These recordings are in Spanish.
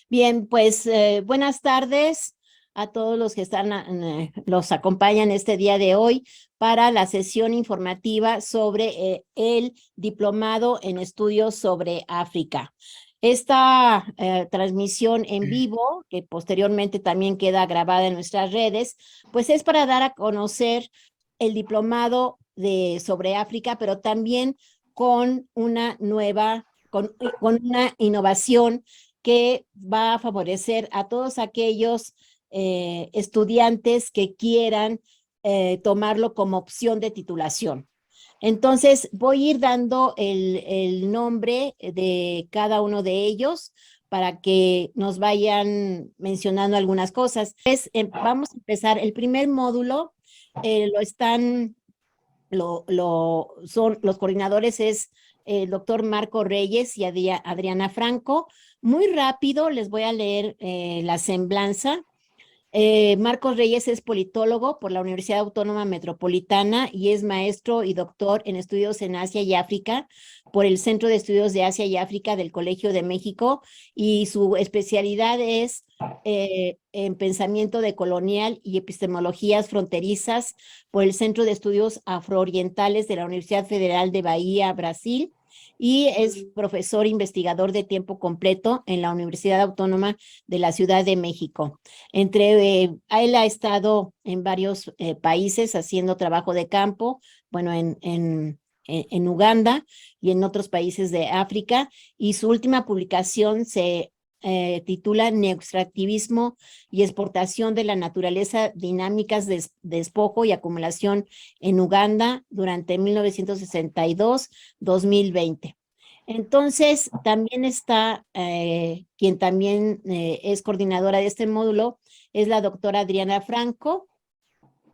Bien, pues buenas tardes a todos los que los acompañan este día de hoy para la sesión informativa sobre el diplomado en estudios sobre África. Esta transmisión en vivo, que posteriormente también queda grabada en nuestras redes, pues es para dar a conocer el diplomado sobre África, pero también con una con una innovación que va a favorecer a todos aquellos estudiantes que quieran tomarlo como opción de titulación. Entonces, voy a ir dando el nombre de cada uno de ellos para que nos vayan mencionando algunas cosas. Vamos a empezar. El primer módulo lo están son los coordinadores es el doctor Marco Reyes y Adriana Franco. Muy rápido les voy a leer la semblanza. Marcos Reyes es politólogo por la Universidad Autónoma Metropolitana y es maestro y doctor en estudios en Asia y África por el Centro de Estudios de Asia y África del Colegio de México, y su especialidad es en pensamiento decolonial y epistemologías fronterizas por el Centro de Estudios Afroorientales de la Universidad Federal de Bahía, Brasil, y es profesor investigador de tiempo completo en la Universidad Autónoma de la Ciudad de México. Él ha estado en varios países haciendo trabajo de campo, bueno, en Uganda y en otros países de África, y su última publicación se titula Neoextractivismo y exportación de la naturaleza, dinámicas de despojo y acumulación en Uganda durante 1962-2020. Entonces, también está quien también es coordinadora de este módulo, es la doctora Adriana Franco.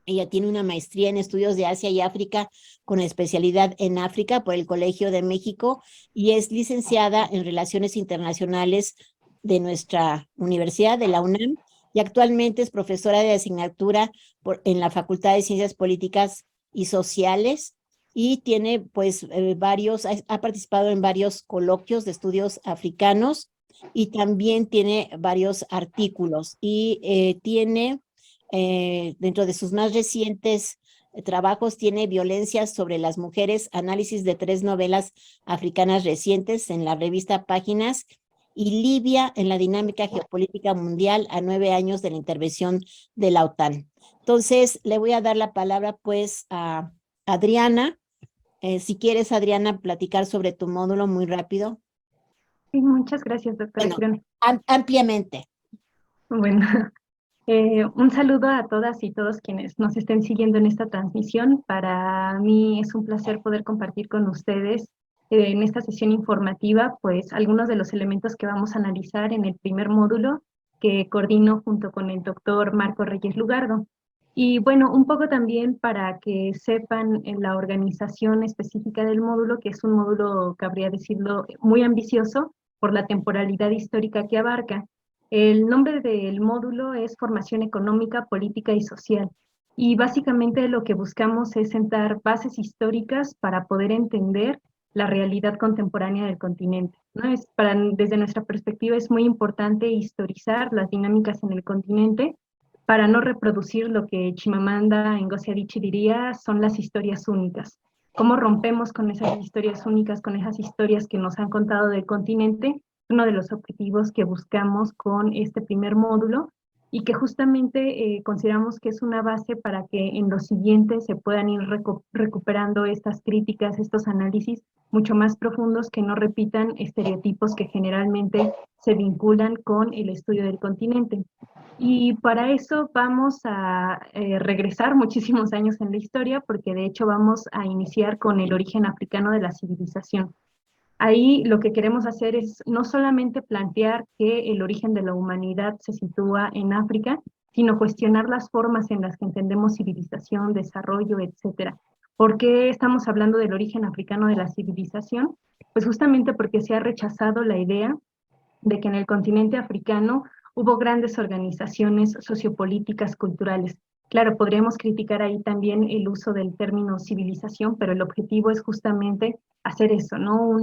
Ella tiene una maestría en estudios de Asia y África con especialidad en África por el Colegio de México y es licenciada en Relaciones Internacionales de nuestra universidad, de la UNAM, y actualmente es profesora de asignatura en la Facultad de Ciencias Políticas y Sociales, y tiene pues ha participado en varios coloquios de estudios africanos y también tiene varios artículos y tiene dentro de sus más recientes trabajos tiene Violencias sobre las mujeres, análisis de 3 novelas africanas recientes en la revista Páginas, y Libia en la dinámica geopolítica mundial a 9 años de la intervención de la OTAN. Entonces, le voy a dar la palabra pues a Adriana. Si quieres, Adriana, platicar sobre tu módulo muy rápido. Sí, muchas gracias, doctora Bueno, Kirón. ampliamente. Bueno, un saludo a todas y todos quienes nos estén siguiendo en esta transmisión. Para mí es un placer poder compartir con ustedes en esta sesión informativa, pues algunos de los elementos que vamos a analizar en el primer módulo que coordino junto con el doctor Marco Reyes Lugardo. Y bueno, un poco también para que sepan en la organización específica del módulo, que es un módulo, cabría decirlo, muy ambicioso por la temporalidad histórica que abarca. El nombre del módulo es Formación Económica, Política y Social. Y básicamente lo que buscamos es sentar bases históricas para poder entender la realidad contemporánea del continente, ¿no? Desde nuestra perspectiva es muy importante historizar las dinámicas en el continente para no reproducir lo que Chimamanda Ngozi Adichie diría son las historias únicas. ¿Cómo rompemos con esas historias únicas, con esas historias que nos han contado del continente? Uno de los objetivos que buscamos con este primer módulo y que justamente consideramos que es una base para que en los siguientes se puedan ir recuperando estas críticas, estos análisis mucho más profundos que no repitan estereotipos que generalmente se vinculan con el estudio del continente. Y para eso vamos a regresar muchísimos años en la historia, porque de hecho vamos a iniciar con el origen africano de la civilización. Ahí lo que queremos hacer es no solamente plantear que el origen de la humanidad se sitúa en África, sino cuestionar las formas en las que entendemos civilización, desarrollo, etcétera. ¿Por qué estamos hablando del origen africano de la civilización? Pues justamente porque se ha rechazado la idea de que en el continente africano hubo grandes organizaciones sociopolíticas, culturales. Claro, podríamos criticar ahí también el uso del término civilización, pero el objetivo es justamente hacer eso, ¿no?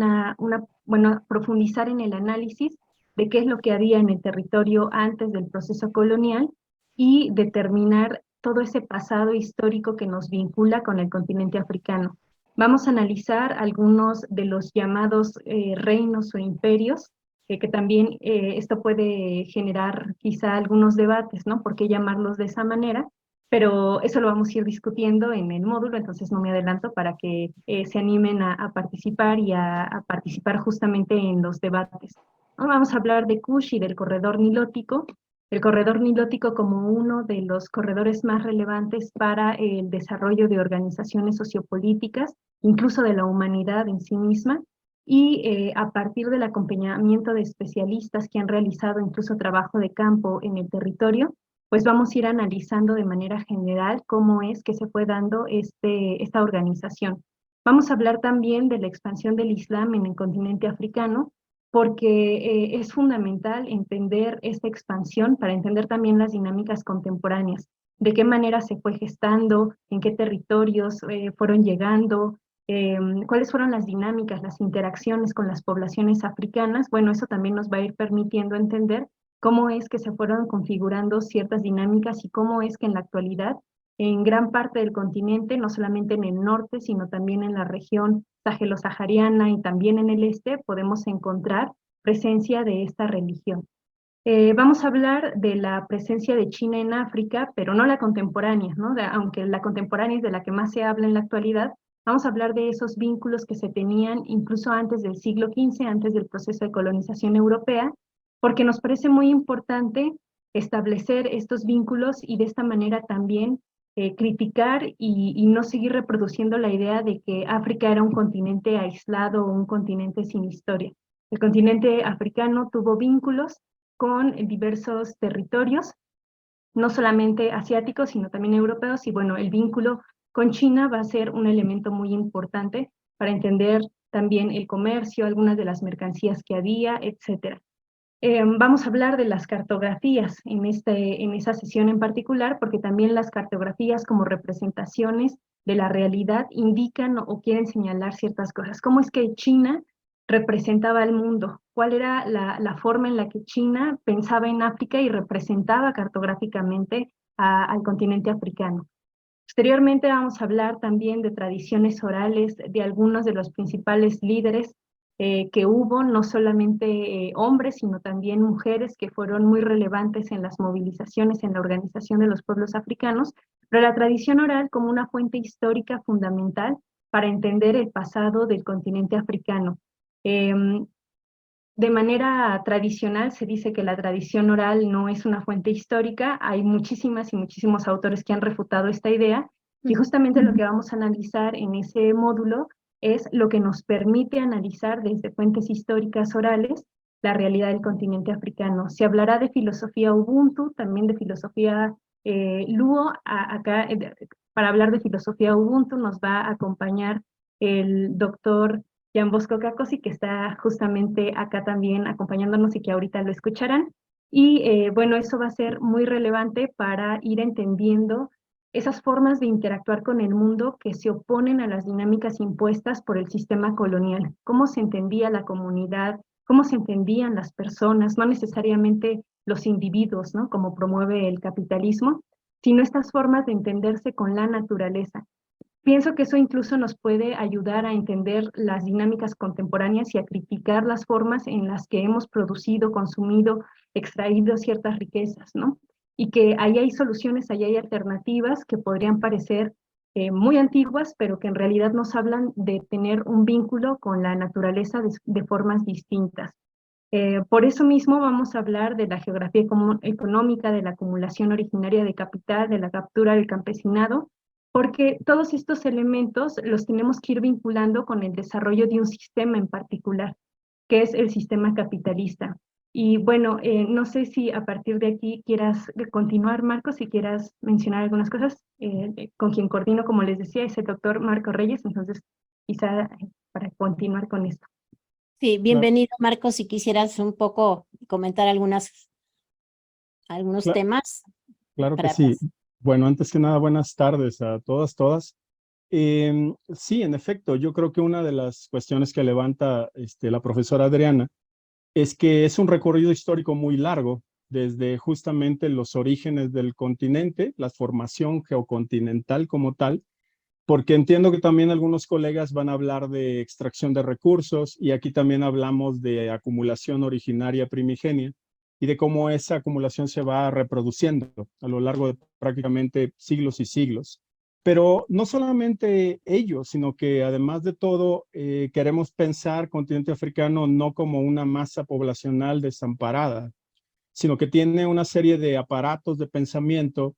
Bueno, profundizar en el análisis de qué es lo que había en el territorio antes del proceso colonial y determinar todo ese pasado histórico que nos vincula con el continente africano. Vamos a analizar algunos de los llamados reinos o imperios, que también esto puede generar quizá algunos debates, ¿no? ¿Por qué llamarlos de esa manera? Pero eso lo vamos a ir discutiendo en el módulo, entonces no me adelanto para que se animen a participar y a participar justamente en los debates. Ahora vamos a hablar de Kush y del corredor nilótico. El corredor nilótico como uno de los corredores más relevantes para el desarrollo de organizaciones sociopolíticas, incluso de la humanidad en sí misma, y a partir del acompañamiento de especialistas que han realizado incluso trabajo de campo en el territorio, pues vamos a ir analizando de manera general cómo es que se fue dando esta organización. Vamos a hablar también de la expansión del Islam en el continente africano, porque es fundamental entender esta expansión para entender también las dinámicas contemporáneas, de qué manera se fue gestando, en qué territorios fueron llegando, cuáles fueron las dinámicas, las interacciones con las poblaciones africanas. Bueno, eso también nos va a ir permitiendo entender cómo es que se fueron configurando ciertas dinámicas y cómo es que en la actualidad, en gran parte del continente, no solamente en el norte, sino también en la región sahelo-sahariana y también en el este, podemos encontrar presencia de esta religión. Vamos a hablar de la presencia de China en África, pero no la contemporánea, ¿no? Aunque la contemporánea es de la que más se habla en la actualidad, vamos a hablar de esos vínculos que se tenían incluso antes del siglo XV, antes del proceso de colonización europea, porque nos parece muy importante establecer estos vínculos y de esta manera también criticar y no seguir reproduciendo la idea de que África era un continente aislado o un continente sin historia. El continente africano tuvo vínculos con diversos territorios, no solamente asiáticos, sino también europeos, y bueno, el vínculo con China va a ser un elemento muy importante para entender también el comercio, algunas de las mercancías que había, etcétera. Vamos a hablar de las cartografías en esa sesión en particular, porque también las cartografías como representaciones de la realidad indican o quieren señalar ciertas cosas. ¿Cómo es que China representaba al mundo? ¿Cuál era la forma en la que China pensaba en África y representaba cartográficamente al continente africano? Posteriormente vamos a hablar también de tradiciones orales de algunos de los principales líderes que hubo, no solamente hombres, sino también mujeres que fueron muy relevantes en las movilizaciones, en la organización de los pueblos africanos, pero la tradición oral como una fuente histórica fundamental para entender el pasado del continente africano. De manera tradicional se dice que la tradición oral no es una fuente histórica, hay muchísimas y muchísimos autores que han refutado esta idea, y justamente lo que vamos a analizar en ese módulo es lo que nos permite analizar desde fuentes históricas orales la realidad del continente africano. Se hablará de filosofía Ubuntu, también de filosofía Luo. Acá, para hablar de filosofía Ubuntu nos va a acompañar el doctor Jan Bosco Cacosi, que está justamente acá también acompañándonos y que ahorita lo escucharán. Y bueno, eso va a ser muy relevante para ir entendiendo esas formas de interactuar con el mundo que se oponen a las dinámicas impuestas por el sistema colonial. Cómo se entendía la comunidad, cómo se entendían las personas, no necesariamente los individuos, ¿no? Como promueve el capitalismo, sino estas formas de entenderse con la naturaleza. Pienso que eso incluso nos puede ayudar a entender las dinámicas contemporáneas y a criticar las formas en las que hemos producido, consumido, extraído ciertas riquezas, ¿no? Y que ahí hay soluciones, ahí hay alternativas que podrían parecer muy antiguas, pero que en realidad nos hablan de tener un vínculo con la naturaleza de formas distintas. Por eso mismo vamos a hablar de la geografía económica, de la acumulación originaria de capital, de la captura del campesinado, porque todos estos elementos los tenemos que ir vinculando con el desarrollo de un sistema en particular, que es el sistema capitalista. Y bueno, no sé si a partir de aquí quieras continuar, Marcos, si quieras mencionar algunas cosas. Con quien coordino, como les decía, es el doctor Marco Reyes, entonces quizá para continuar con esto. Sí, Claro, bienvenido, Marcos, si quisieras un poco comentar algunos cla- temas claro que para... sí. Bueno, antes que nada, buenas tardes a todas, todas. Sí, en efecto, yo creo que una de las cuestiones que levanta la profesora Adriana es que es un recorrido histórico muy largo, desde justamente los orígenes del continente, la formación geocontinental como tal, porque entiendo que también algunos colegas van a hablar de extracción de recursos y aquí también hablamos de acumulación originaria primigenia y de cómo esa acumulación se va reproduciendo a lo largo de prácticamente siglos y siglos. Pero no solamente ello, sino que además de todo queremos pensar continente africano no como una masa poblacional desamparada, sino que tiene una serie de aparatos de pensamiento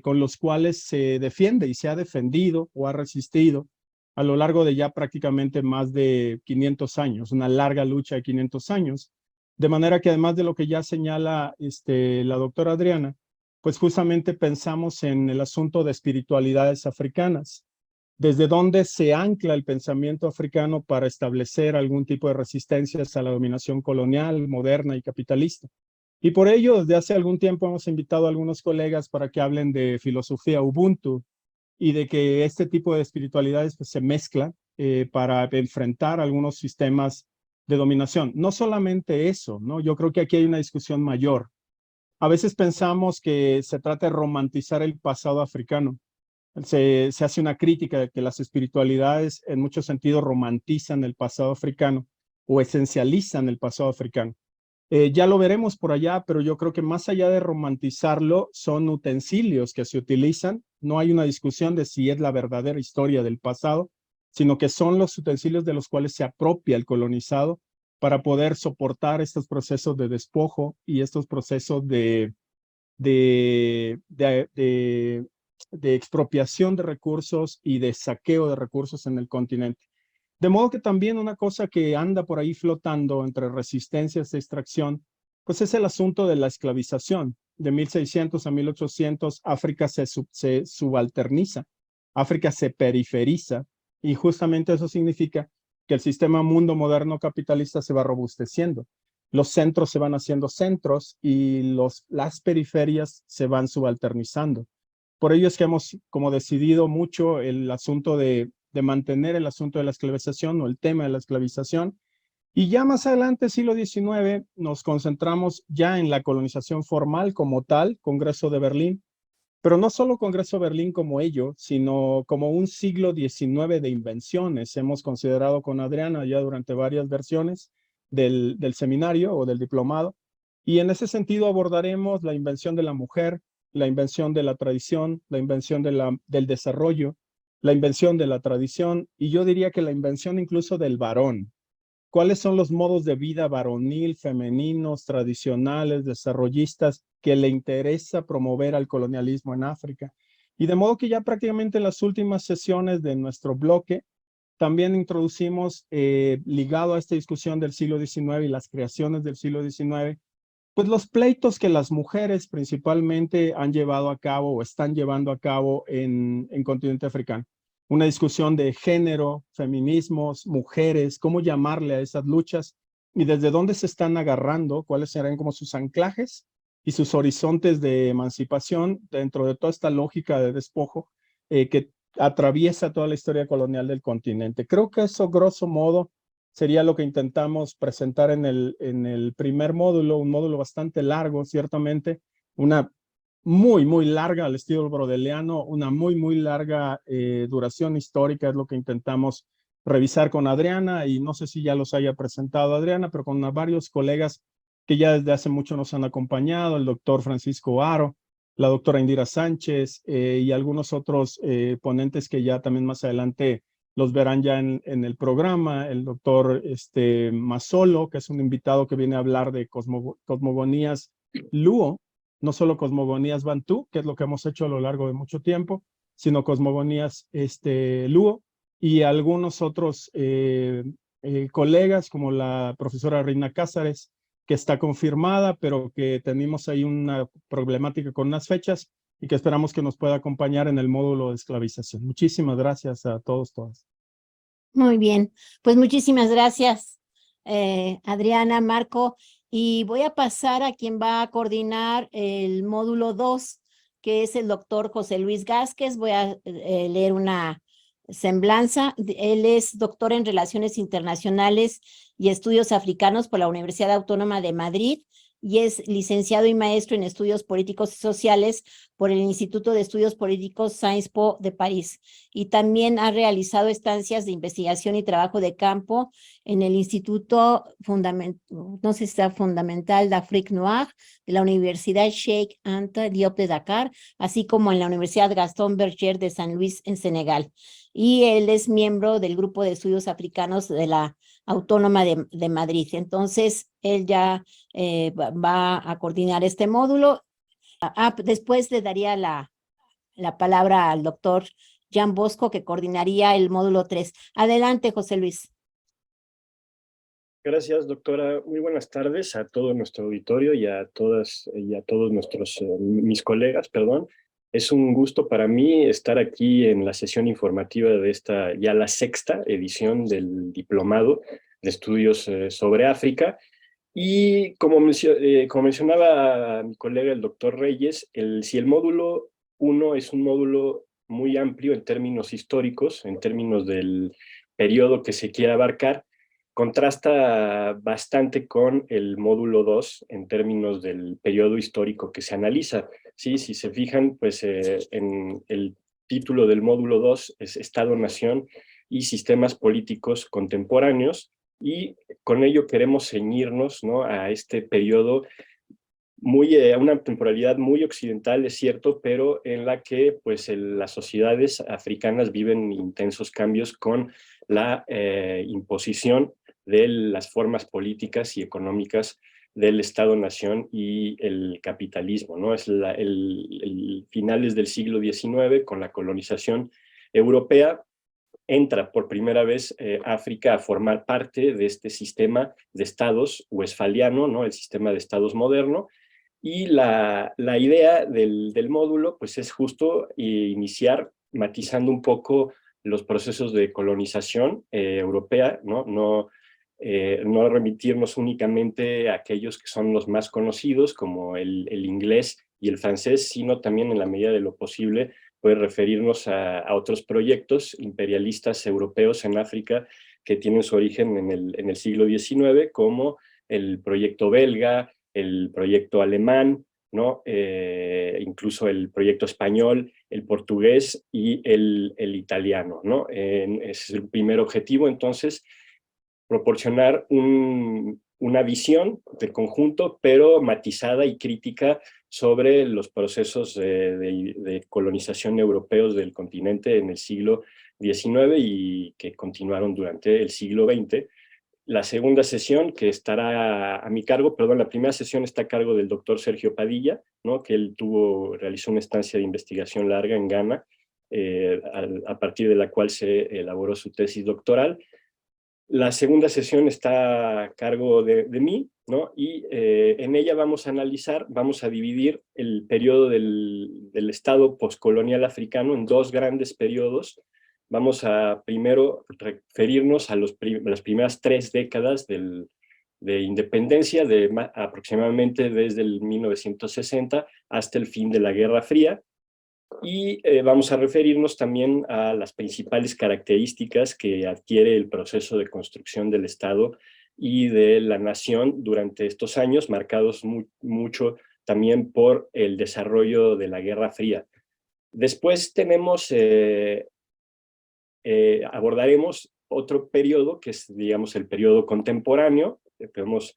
con los cuales se defiende y se ha defendido o ha resistido a lo largo de ya prácticamente más de 500 años, una larga lucha de 500 años. De manera que además de lo que ya señala la doctora Adriana, pues justamente pensamos en el asunto de espiritualidades africanas, desde dónde se ancla el pensamiento africano para establecer algún tipo de resistencias a la dominación colonial, moderna y capitalista. Y por ello, desde hace algún tiempo hemos invitado a algunos colegas para que hablen de filosofía Ubuntu y de que este tipo de espiritualidades pues, se mezclan para enfrentar algunos sistemas de dominación. No solamente eso, ¿no? Yo creo que aquí hay una discusión mayor. A veces pensamos que se trata de romantizar el pasado africano. Se hace una crítica de que las espiritualidades en muchos sentidos romantizan el pasado africano o esencializan el pasado africano. Ya lo veremos por allá, pero yo creo que más allá de romantizarlo, son utensilios que se utilizan. No hay una discusión de si es la verdadera historia del pasado, sino que son los utensilios de los cuales se apropia el colonizado para poder soportar estos procesos de despojo y estos procesos de, de, de, de expropiación de recursos y de saqueo de recursos en el continente. De modo que también una cosa que anda por ahí flotando entre resistencias de extracción, pues es el asunto de la esclavización. De 1600 a 1800, África se subalterniza, África se periferiza, y justamente eso significa que el sistema mundo moderno capitalista se va robusteciendo. Los centros se van haciendo centros y las periferias se van subalternizando. Por ello es que hemos como decidido mucho el asunto de mantener el asunto de la esclavización o el tema de la esclavización. Y ya más adelante, siglo XIX, nos concentramos ya en la colonización formal como tal, Congreso de Berlín, pero no solo Congreso de Berlín como ello, sino como un siglo XIX de invenciones. Hemos considerado con Adriana ya durante varias versiones del seminario o del diplomado, y en ese sentido abordaremos la invención de la mujer, la invención de la tradición, la invención del desarrollo, la invención de la tradición, y yo diría que la invención incluso del varón. ¿Cuáles son los modos de vida varonil, femeninos, tradicionales, desarrollistas que le interesa promover al colonialismo en África? Y de modo que ya prácticamente en las últimas sesiones de nuestro bloque también introducimos, ligado a esta discusión del siglo XIX y las creaciones del siglo XIX, pues los pleitos que las mujeres principalmente han llevado a cabo o están llevando a cabo en continente africano. Una discusión de género, feminismos, mujeres, cómo llamarle a esas luchas y desde dónde se están agarrando, cuáles serán como sus anclajes y sus horizontes de emancipación dentro de toda esta lógica de despojo que atraviesa toda la historia colonial del continente. Creo que eso, grosso modo, sería lo que intentamos presentar en el primer módulo, un módulo bastante largo, ciertamente, una muy larga al estilo brodeliano, una muy larga duración histórica es lo que intentamos revisar con Adriana, y no sé si ya los haya presentado Adriana, pero con varios colegas que ya desde hace mucho nos han acompañado, el doctor Francisco Aro, la doctora Indira Sánchez y algunos otros ponentes que ya también más adelante los verán ya en el programa, el doctor Masolo, que es un invitado que viene a hablar de cosmogonías Luo, no solo cosmogonías Bantú, que es lo que hemos hecho a lo largo de mucho tiempo, sino cosmogonías Luo, y algunos otros colegas como la profesora Reina Cázares, que está confirmada, pero que tenemos ahí una problemática con unas fechas y que esperamos que nos pueda acompañar en el módulo de esclavización. Muchísimas gracias a todos, todas. Muy bien, pues muchísimas gracias, Adriana, Marco, y voy a pasar a quien va a coordinar el módulo 2, que es el doctor José Luis Gázquez. Voy a leer semblanza. Él es doctor en Relaciones Internacionales y Estudios Africanos por la Universidad Autónoma de Madrid y es licenciado y maestro en Estudios Políticos y Sociales por el Instituto de Estudios Políticos Sciences Po de París. Y también ha realizado estancias de investigación y trabajo de campo en el Instituto no sé si está Fundamental d'Afrique Noire de la Universidad Cheikh Anta Diop de Dakar, así como en la Universidad Gaston Berger de San Luis en Senegal. Y él es miembro del Grupo de Estudios Africanos de la Autónoma de Madrid. Entonces, él ya va a coordinar este módulo. Después le daría la palabra al doctor Jan Bosco, que coordinaría el módulo 3. Adelante, José Luis. Gracias, doctora. Muy buenas tardes a todo nuestro auditorio y a todas y a todos mis colegas, perdón. Es un gusto para mí estar aquí en la sesión informativa de esta ya la sexta edición del Diplomado de Estudios sobre África. Y como mencionaba mi colega el doctor Reyes, si el módulo 1 es un módulo muy amplio en términos históricos, en términos del periodo que se quiere abarcar, contrasta bastante con el módulo 2 en términos del periodo histórico que se analiza. Sí, si se fijan, pues en el título del módulo 2 es Estado-Nación y Sistemas Políticos Contemporáneos, y con ello queremos ceñirnos, ¿no?, a este periodo a una temporalidad muy occidental, es cierto, pero en la que pues, las sociedades africanas viven intensos cambios con la imposición de las formas políticas y económicas del Estado-Nación y el capitalismo, ¿no? Es finales del siglo XIX, con la colonización europea, entra por primera vez África a formar parte de este sistema de estados westfaliano, ¿no?, el sistema de estados moderno. Y la idea del módulo pues es justo iniciar matizando un poco los procesos de colonización europea, ¿no? No remitirnos únicamente a aquellos que son los más conocidos, como el inglés y el francés, sino también en la medida de lo posible pues referirnos a otros proyectos imperialistas europeos en África que tienen su origen en el siglo XIX, como el proyecto belga, el proyecto alemán, ¿no? Incluso el proyecto español, el portugués y el italiano, ¿no? Ese es el primer objetivo, entonces, proporcionar una visión del conjunto, pero matizada y crítica sobre los procesos de colonización europeos del continente en el siglo XIX y que continuaron durante el siglo XX. La segunda sesión que estará a mi cargo, perdón, la primera sesión está a cargo del doctor Sergio Padilla, ¿no?, que él realizó una estancia de investigación larga en Ghana, a partir de la cual se elaboró su tesis doctoral. La segunda sesión está a cargo de mí, ¿no? Y en ella vamos a dividir el periodo del Estado postcolonial africano en dos grandes periodos. Vamos a primero referirnos a las primeras 3 décadas de independencia, aproximadamente desde el 1960 hasta el fin de la Guerra Fría, y vamos a referirnos también a las principales características que adquiere el proceso de construcción del Estado y de la nación durante estos años, marcados mucho también por el desarrollo de la Guerra Fría. Después abordaremos otro periodo, que es, digamos, el periodo contemporáneo, que podemos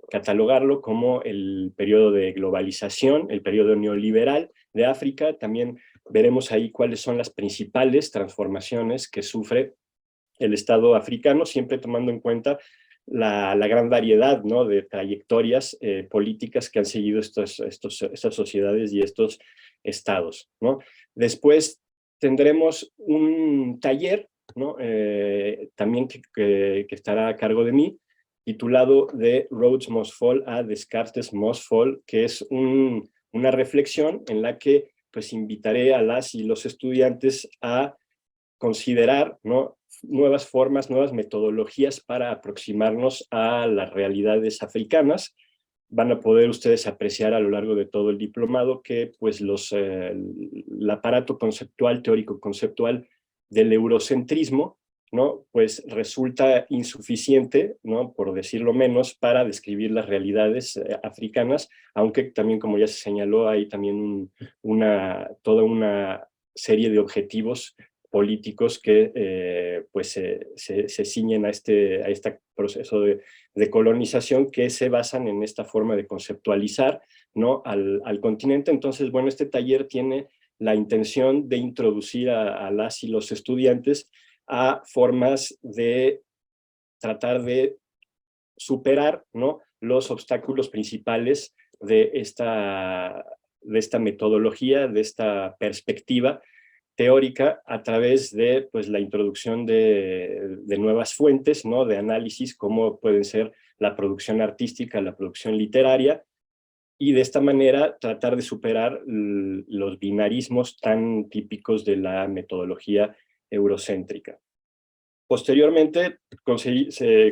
catalogarlo como el periodo de globalización, el periodo neoliberal de África. También veremos ahí cuáles son las principales transformaciones que sufre el Estado africano, siempre tomando en cuenta la gran variedad, ¿no?, de trayectorias políticas que han seguido estas sociedades y estos estados, ¿no? Después tendremos un taller, ¿no?, también que estará a cargo de mí, titulado de Rhodes Must Fall a Descartes Must Fall, que es una reflexión en la que pues invitaré a las y los estudiantes a considerar, ¿no?, nuevas formas, nuevas metodologías para aproximarnos a las realidades africanas. Van a poder ustedes apreciar a lo largo de todo el diplomado que pues el aparato conceptual, teórico-conceptual, del eurocentrismo, ¿no? Pues resulta insuficiente, ¿no? Por decirlo menos, para describir las realidades africanas, aunque también, como ya se señaló, hay también toda una serie de objetivos políticos que pues se ciñen a este proceso de colonización, que se basan en esta forma de conceptualizar, ¿no? al continente. Entonces, bueno, este taller tiene la intención de introducir a las y los estudiantes a formas de tratar de superar, ¿no? los obstáculos principales de esta metodología, de esta perspectiva teórica, a través de pues, la introducción de nuevas fuentes, ¿no? de análisis, como pueden ser la producción artística, la producción literaria, y de esta manera tratar de superar los binarismos tan típicos de la metodología eurocéntrica. Posteriormente,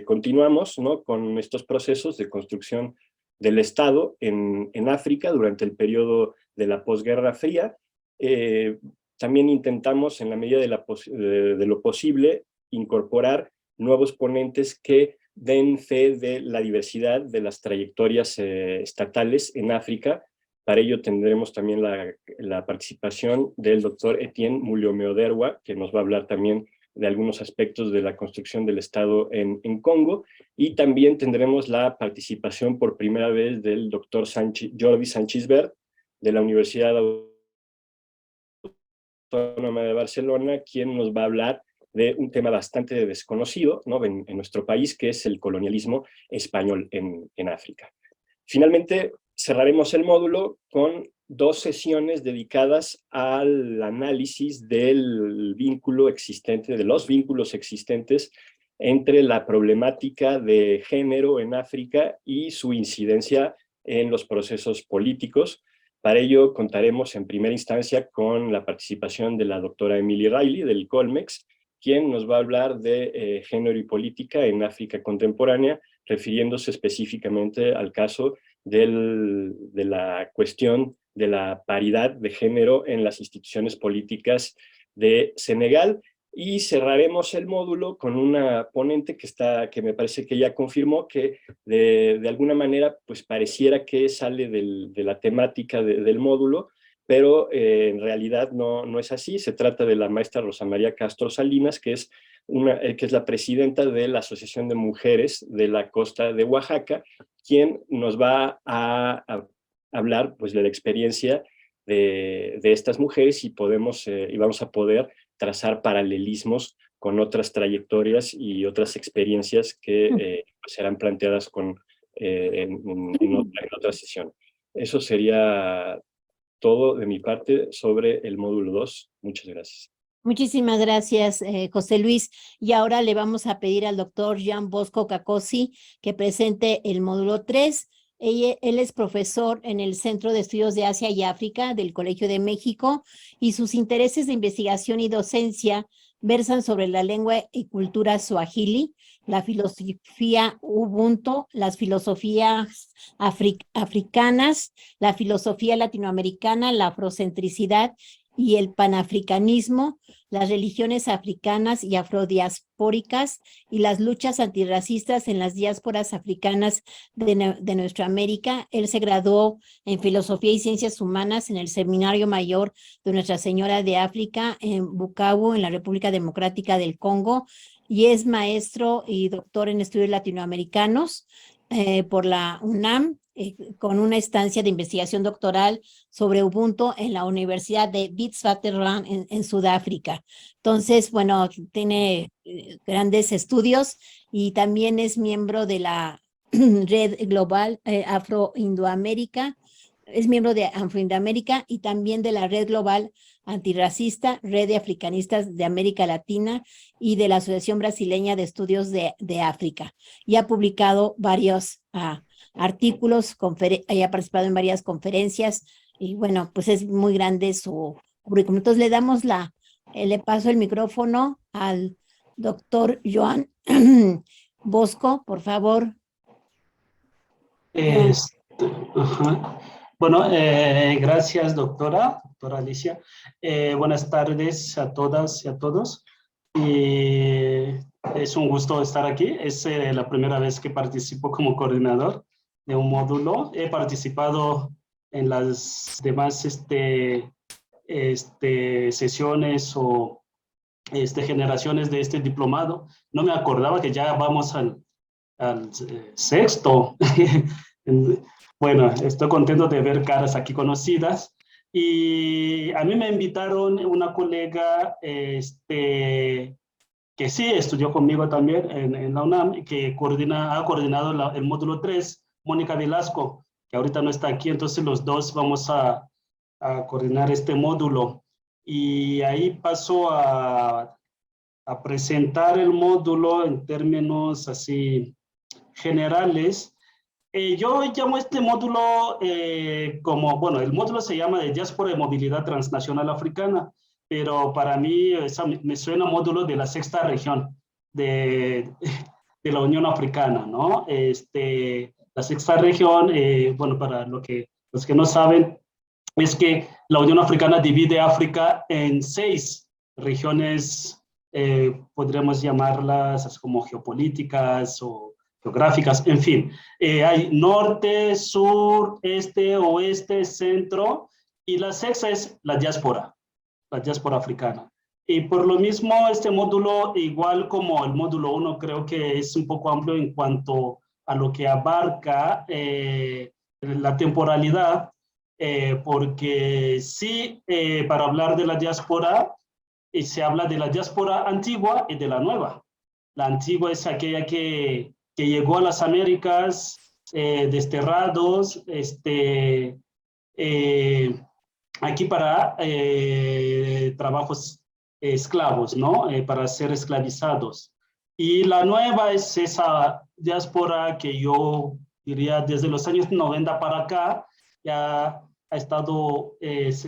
continuamos, ¿no? con estos procesos de construcción del Estado en África durante el periodo de la posguerra fría. También intentamos, en la medida de lo posible, incorporar nuevos ponentes que den fe de la diversidad de las trayectorias estatales en África. Para ello tendremos también la participación del doctor Etienne Mulyomeoderwa, que nos va a hablar también de algunos aspectos de la construcción del Estado en Congo, y también tendremos la participación por primera vez del doctor Jordi Sánchez-Bert, de la Universidad Autónoma de Barcelona, quien nos va a hablar de un tema bastante desconocido, ¿no? en nuestro país, que es el colonialismo español en África. Finalmente, cerraremos el módulo con 2 sesiones dedicadas al análisis del vínculo existente, de los vínculos existentes entre la problemática de género en África y su incidencia en los procesos políticos. Para ello contaremos en primera instancia con la participación de la doctora Emily Riley del Colmex, quien nos va a hablar de género y política en África contemporánea, refiriéndose específicamente al caso de la cuestión de la paridad de género en las instituciones políticas de Senegal. Y cerraremos el módulo con una ponente que me parece que ya confirmó que de alguna manera pues pareciera que sale de la temática del módulo, pero en realidad no es así. Se trata de la maestra Rosa María Castro Salinas, que es la presidenta de la Asociación de Mujeres de la Costa de Oaxaca, quien nos va a hablar pues, de la experiencia de estas mujeres y vamos a poder trazar paralelismos con otras trayectorias y otras experiencias que serán planteadas en otra sesión. Eso sería todo de mi parte sobre el módulo 2. Muchas gracias. Muchísimas gracias, José Luis. Y ahora le vamos a pedir al doctor Jean Bosco Cacosi que presente el módulo 3. Él es profesor en el Centro de Estudios de Asia y África del Colegio de México, y sus intereses de investigación y docencia versan sobre la lengua y cultura suajili, la filosofía ubuntu, las filosofías africanas, la filosofía latinoamericana, la afrocentricidad y el panafricanismo, las religiones africanas y afrodiaspóricas y las luchas antirracistas en las diásporas africanas de nuestra América. Él se graduó en Filosofía y Ciencias Humanas en el Seminario Mayor de Nuestra Señora de África en Bukavu, en la República Democrática del Congo, y es maestro y doctor en estudios latinoamericanos por la UNAM, con una estancia de investigación doctoral sobre Ubuntu en la Universidad de Witwatersrand en Sudáfrica. Entonces, bueno, tiene grandes estudios y también es miembro de la Red Global Afro-Indoamérica, es miembro de Afro-Indoamérica y también de la Red Global Antirracista, Red de Africanistas de América Latina y de la Asociación Brasileña de Estudios de África. Y ha publicado varios artículos, ha participado en varias conferencias y bueno, pues es muy grande su currículum. Entonces le paso el micrófono al doctor Joan Bosco, por favor. Ajá. Bueno, gracias, doctora Alicia. Buenas tardes a todas y a todos. Es un gusto estar aquí. Es la primera vez que participo como coordinador de un módulo. He participado en las demás sesiones o generaciones de este diplomado. No me acordaba que ya vamos al sexto. Bueno, estoy contento de ver caras aquí conocidas. Y a mí me invitaron una colega que sí estudió conmigo también en la UNAM, que ha coordinado el módulo 3, Mónica Velasco, que ahorita no está aquí, entonces los dos vamos a coordinar este módulo. Y ahí paso a presentar el módulo en términos así generales. Yo llamo este módulo como, bueno, el módulo se llama de Diáspora de Movilidad Transnacional Africana, pero para mí me suena módulo de la sexta región de la Unión Africana, ¿no? La sexta región, bueno, para los que no saben, es que la Unión Africana divide África en 6 regiones, podríamos llamarlas como geopolíticas o geográficas, en fin. Hay norte, sur, este, oeste, centro, y la sexta es la diáspora africana. Y por lo mismo, este módulo, igual como el módulo 1, creo que es un poco amplio en cuanto a lo que abarca la temporalidad, porque sí, para hablar de la diáspora, se habla de la diáspora antigua y de la nueva. La antigua es aquella que llegó a las Américas desterrados, aquí para trabajos esclavos, ¿no? Para ser esclavizados. Y la nueva es esa diáspora que yo diría desde los años 90 para acá ya ha estado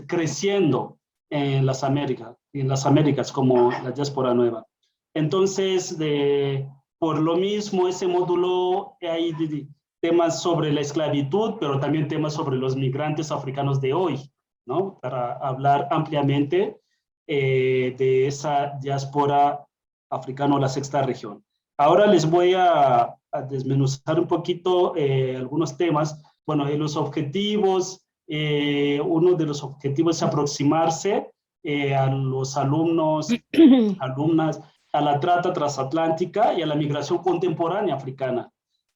creciendo en las Américas como la diáspora nueva. Entonces, por lo mismo, ese módulo hay temas sobre la esclavitud, pero también temas sobre los migrantes africanos de hoy, ¿no? Para hablar ampliamente de esa diáspora africana, la sexta región. Ahora les voy a desmenuzar un poquito algunos temas. Bueno, los objetivos, uno de los objetivos es aproximarse a los alumnos, alumnas, a la trata transatlántica y a la migración contemporánea africana.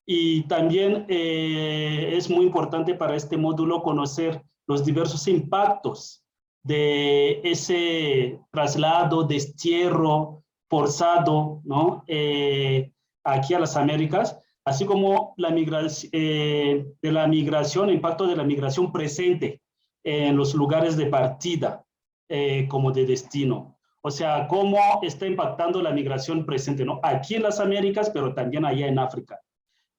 Y también es muy importante para este módulo conocer los diversos impactos de ese traslado, destierro forzado, ¿no? Aquí a las Américas, así como el impacto de la migración presente en los lugares de partida como de destino. O sea, cómo está impactando la migración presente, ¿no? Aquí en las Américas, pero también allá en África.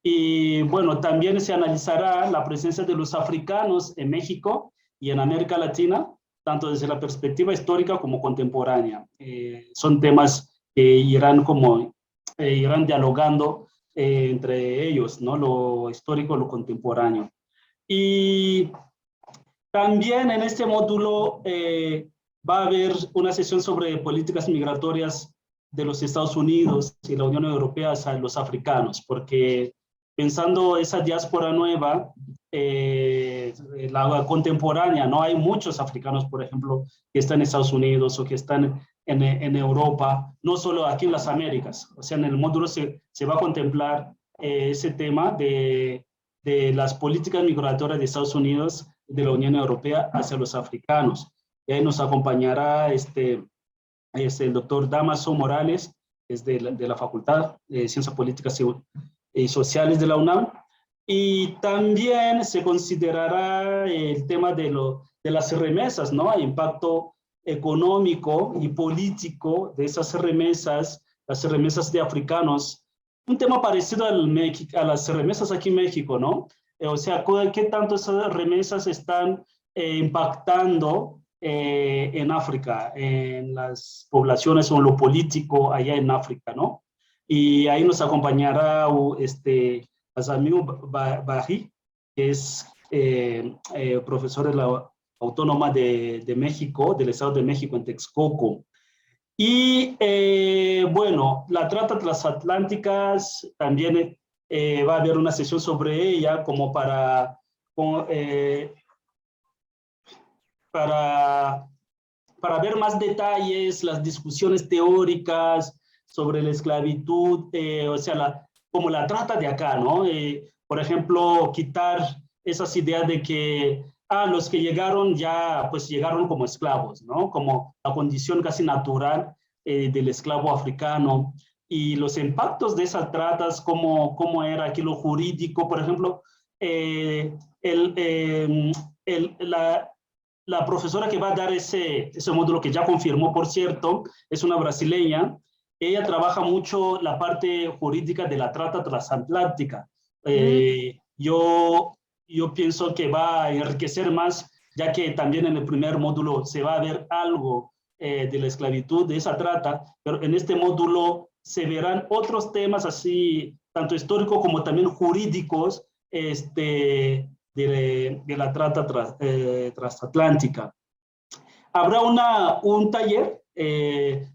Y bueno, también se analizará la presencia de los africanos en México y en América Latina, tanto desde la perspectiva histórica como contemporánea. Son temas que irán dialogando entre ellos, ¿no? Lo histórico, lo contemporáneo. Y también en este módulo va a haber una sesión sobre políticas migratorias de los Estados Unidos y la Unión Europea hacia los africanos, porque pensando esa diáspora nueva, la contemporánea, ¿no? Hay muchos africanos, por ejemplo, que están en Estados Unidos o que están en Europa, no solo aquí en las Américas. O sea, en el módulo se va a contemplar ese tema de las políticas migratorias de Estados Unidos y de la Unión Europea hacia los africanos. Y ahí nos acompañará el doctor Damaso Morales, es de la Facultad de Ciencias Políticas y Sociales de la UNAM. Y también se considerará el tema de las remesas, ¿no? El impacto económico y político de esas remesas, las remesas de africanos. Un tema parecido a las remesas aquí en México, ¿no? O sea, ¿qué tanto esas remesas están impactando en África, en las poblaciones o en lo político allá en África, ¿no? Y ahí nos acompañará Azamiu Bahi, que es profesor de la Autónoma de México, del Estado de México en Texcoco. Y bueno, la trata transatlánticas también va a haber una sesión sobre ella como para ver más detalles, las discusiones teóricas sobre la esclavitud, o sea, como la trata de acá, ¿no? Por ejemplo, quitar esas ideas de que los que llegaron ya, pues llegaron como esclavos, ¿no? Como la condición casi natural del esclavo africano. Y los impactos de esas tratas, cómo era aquí lo jurídico, por ejemplo, la profesora que va a dar ese módulo, que ya confirmó, por cierto, es una brasileña. Ella trabaja mucho la parte jurídica de la trata transatlántica. Yo pienso que va a enriquecer más, ya que también en el primer módulo se va a ver algo de la esclavitud, de esa trata, pero en este módulo se verán otros temas así, tanto históricos como también jurídicos, de la trata transatlántica. Habrá un taller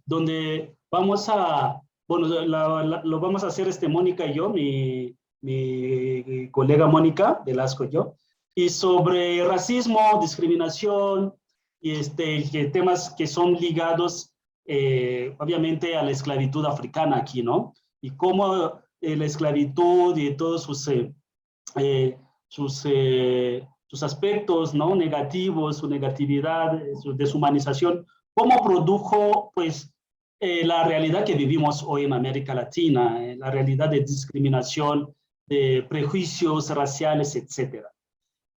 donde vamos a, bueno, lo vamos a hacer Mónica y yo, mi colega Mónica Velasco y yo, y sobre racismo, discriminación, y temas que son ligados obviamente a la esclavitud africana aquí, ¿no? Y cómo la esclavitud y todos sus aspectos, ¿no? Negativos, su negatividad, su deshumanización, cómo produjo, pues, la realidad que vivimos hoy en América Latina, la realidad de discriminación, de prejuicios raciales, etc.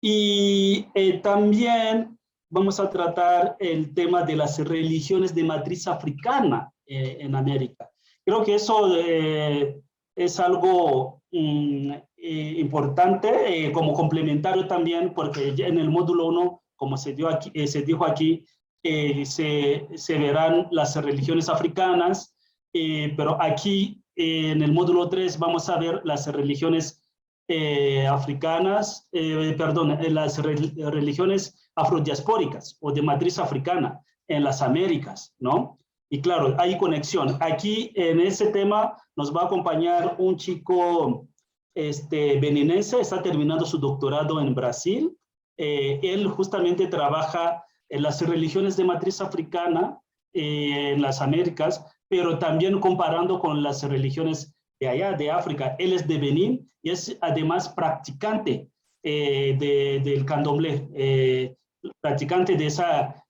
Y también vamos a tratar el tema de las religiones de matriz africana en América. Creo que eso es algo importante, como complementario también, porque en el módulo 1, como se dijo aquí, se verán las religiones africanas, pero aquí en el módulo 3 vamos a ver las religiones africanas, las religiones afrodiaspóricas o de matriz africana en las Américas, ¿no? Y claro, hay conexión. Aquí en ese tema nos va a acompañar un chico beninense, está terminando su doctorado en Brasil. Él justamente trabaja en las religiones de matriz africana en las Américas, pero también comparando con las religiones de allá, de África. Él es de Benín y es además practicante del candomblé, practicante de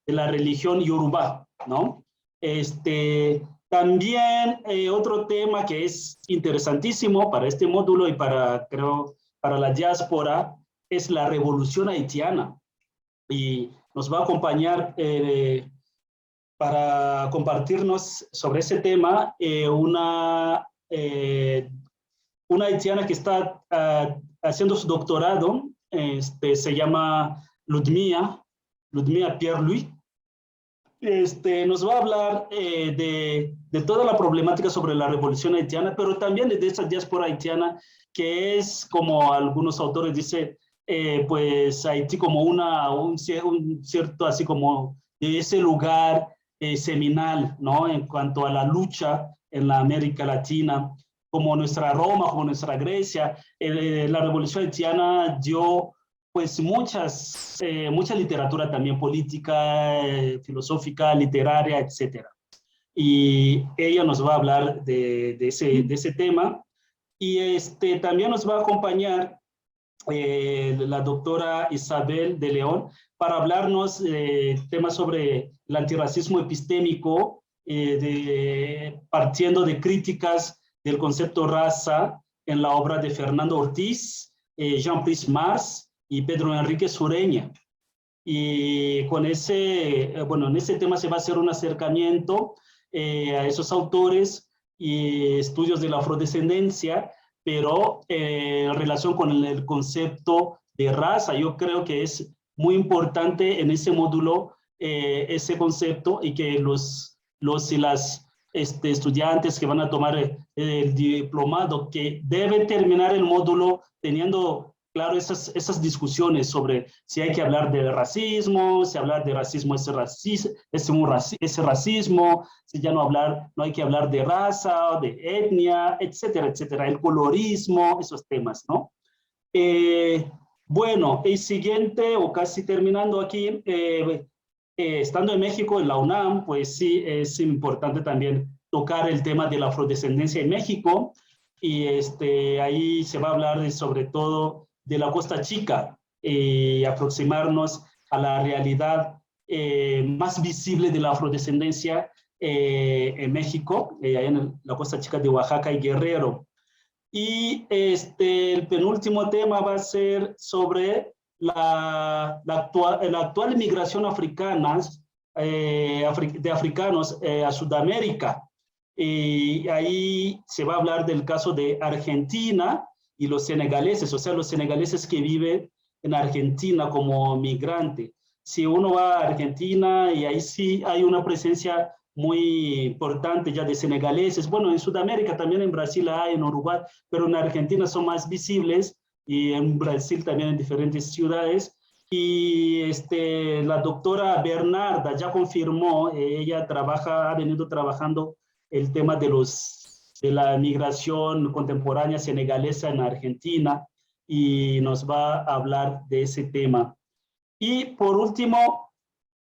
la religión Yoruba, ¿no? También otro tema que es interesantísimo para este módulo y creo, para la diáspora, es la revolución haitiana. Y nos va a acompañar para compartirnos sobre ese tema una haitiana que está haciendo su doctorado, se llama Ludmilla Pierre-Louis. Nos va a hablar de toda la problemática sobre la revolución haitiana, pero también de esa diáspora haitiana, que es, como algunos autores dicen, pues Haití como un cierto, así como de ese lugar seminal, ¿no? En cuanto a la lucha en la América Latina, como nuestra Roma, como nuestra Grecia. La revolución haitiana dio pues mucha literatura también política, filosófica, literaria, etc. Y ella nos va a hablar de ese tema. Y también nos va a acompañar la doctora Isabel de León para hablarnos temas sobre el antirracismo epistémico, partiendo de críticas del concepto raza en la obra de Fernando Ortiz, Jean-Brice Mars y Pedro Enrique Sureña. Y con en ese tema se va a hacer un acercamiento a esos autores y estudios de la afrodescendencia, pero en relación con el concepto de raza. Yo creo que es muy importante en ese módulo ese concepto, y que los y las estudiantes que van a tomar el diplomado, que deben terminar el módulo teniendo claro, esas discusiones sobre si hay que hablar de racismo, si hablar de racismo es racismo, si ya no hay que hablar de raza, de etnia, etcétera, etcétera, el colorismo, esos temas, ¿no? Bueno, el siguiente, o casi terminando aquí, estando en México, en la UNAM, pues sí, es importante también tocar el tema de la afrodescendencia en México, y ahí se va a hablar sobre todo de la Costa Chica, aproximarnos a la realidad más visible de la afrodescendencia en México, allá en la Costa Chica de Oaxaca y Guerrero. Y el penúltimo tema va a ser sobre la actual migración africana, de africanos a Sudamérica. Y ahí se va a hablar del caso de Argentina y los senegaleses, o sea, los senegaleses que viven en Argentina como migrante. Si uno va a Argentina, y ahí sí hay una presencia muy importante ya de senegaleses. Bueno, en Sudamérica también, en Brasil hay, en Uruguay, pero en Argentina son más visibles, y en Brasil también en diferentes ciudades. Y la doctora Bernarda ya confirmó, ella ha venido trabajando el tema de la migración contemporánea senegalesa en Argentina, y nos va a hablar de ese tema. Y por último,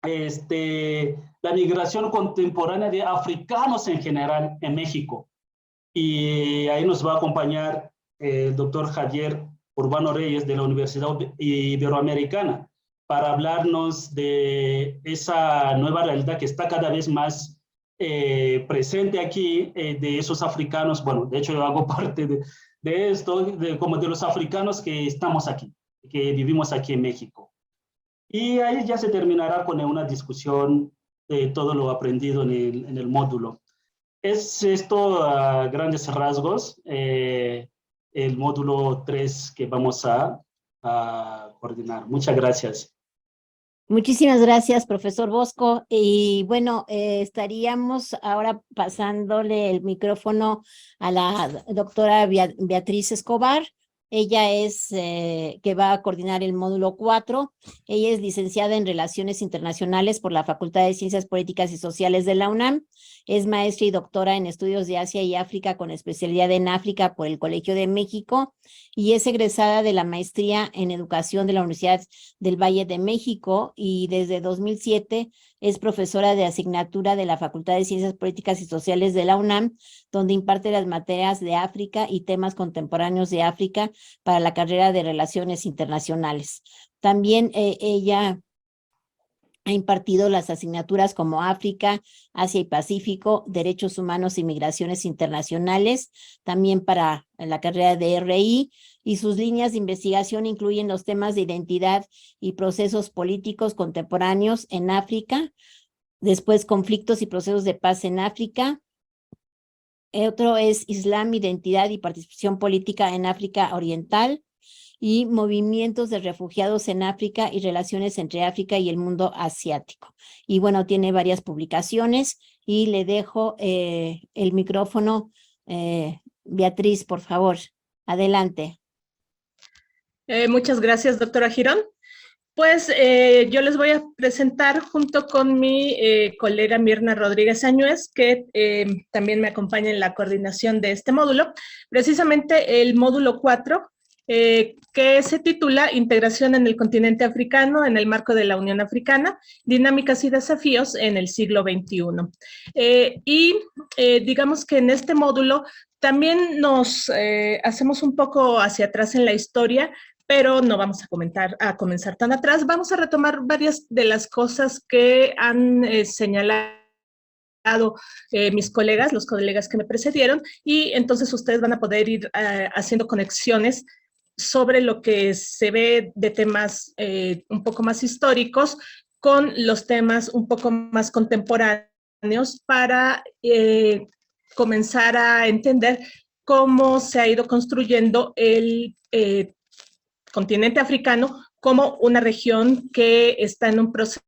la migración contemporánea de africanos en general en México. Y ahí nos va a acompañar el doctor Javier Urbano Reyes de la Universidad Iberoamericana para hablarnos de esa nueva realidad que está cada vez más presente aquí, de esos africanos. Bueno, de hecho yo hago parte de esto, como de los africanos que estamos aquí, que vivimos aquí en México. Y ahí ya se terminará con una discusión de todo lo aprendido en el módulo. Es esto a grandes rasgos, el módulo 3 que vamos a coordinar. Muchas gracias. Muchísimas gracias, profesor Bosco. Y bueno, estaríamos ahora pasándole el micrófono a la doctora Beatriz Escobar. Ella es que va a coordinar el módulo 4. Ella es licenciada en Relaciones Internacionales por la Facultad de Ciencias Políticas y Sociales de la UNAM. Es maestra y doctora en Estudios de Asia y África con especialidad en África por el Colegio de México, y es egresada de la maestría en Educación de la Universidad del Valle de México, y desde 2007 es profesora de asignatura de la Facultad de Ciencias Políticas y Sociales de la UNAM, donde imparte las materias de África y temas contemporáneos de África para la carrera de Relaciones Internacionales. También ella ha impartido las asignaturas como África, Asia y Pacífico, Derechos Humanos y Migraciones Internacionales, también para la carrera de RI, y sus líneas de investigación incluyen los temas de identidad y procesos políticos contemporáneos en África, después conflictos y procesos de paz en África. Otro es Islam, identidad y participación política en África Oriental, y movimientos de refugiados en África y relaciones entre África y el mundo asiático. Y bueno, tiene varias publicaciones, y le dejo el micrófono. Beatriz, por favor, adelante. Muchas gracias, doctora Girón. Pues yo les voy a presentar junto con mi colega Mirna Rodríguez Añuez, que también me acompaña en la coordinación de este módulo, precisamente el módulo 4, que se titula Integración en el continente africano en el marco de la Unión Africana, dinámicas y desafíos en el siglo XXI. Digamos que en este módulo también nos hacemos un poco hacia atrás en la historia, pero no vamos a comenzar tan atrás. Vamos a retomar varias de las cosas que han señalado mis colegas, los colegas que me precedieron, y entonces ustedes van a poder ir haciendo conexiones sobre lo que se ve de temas un poco más históricos con los temas un poco más contemporáneos para comenzar a entender cómo se ha ido construyendo el continente africano como una región que está en un proceso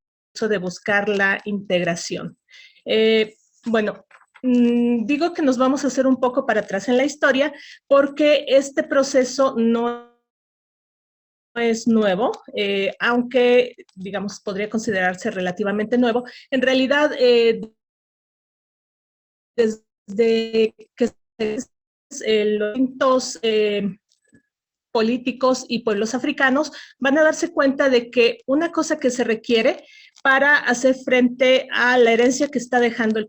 de buscar la integración. Bueno, digo que nos vamos a hacer un poco para atrás en la historia porque este proceso no es nuevo, aunque, digamos, podría considerarse relativamente nuevo. En realidad, desde que los distintos políticos y pueblos africanos van a darse cuenta de que una cosa que se requiere para hacer frente a la herencia que está dejando el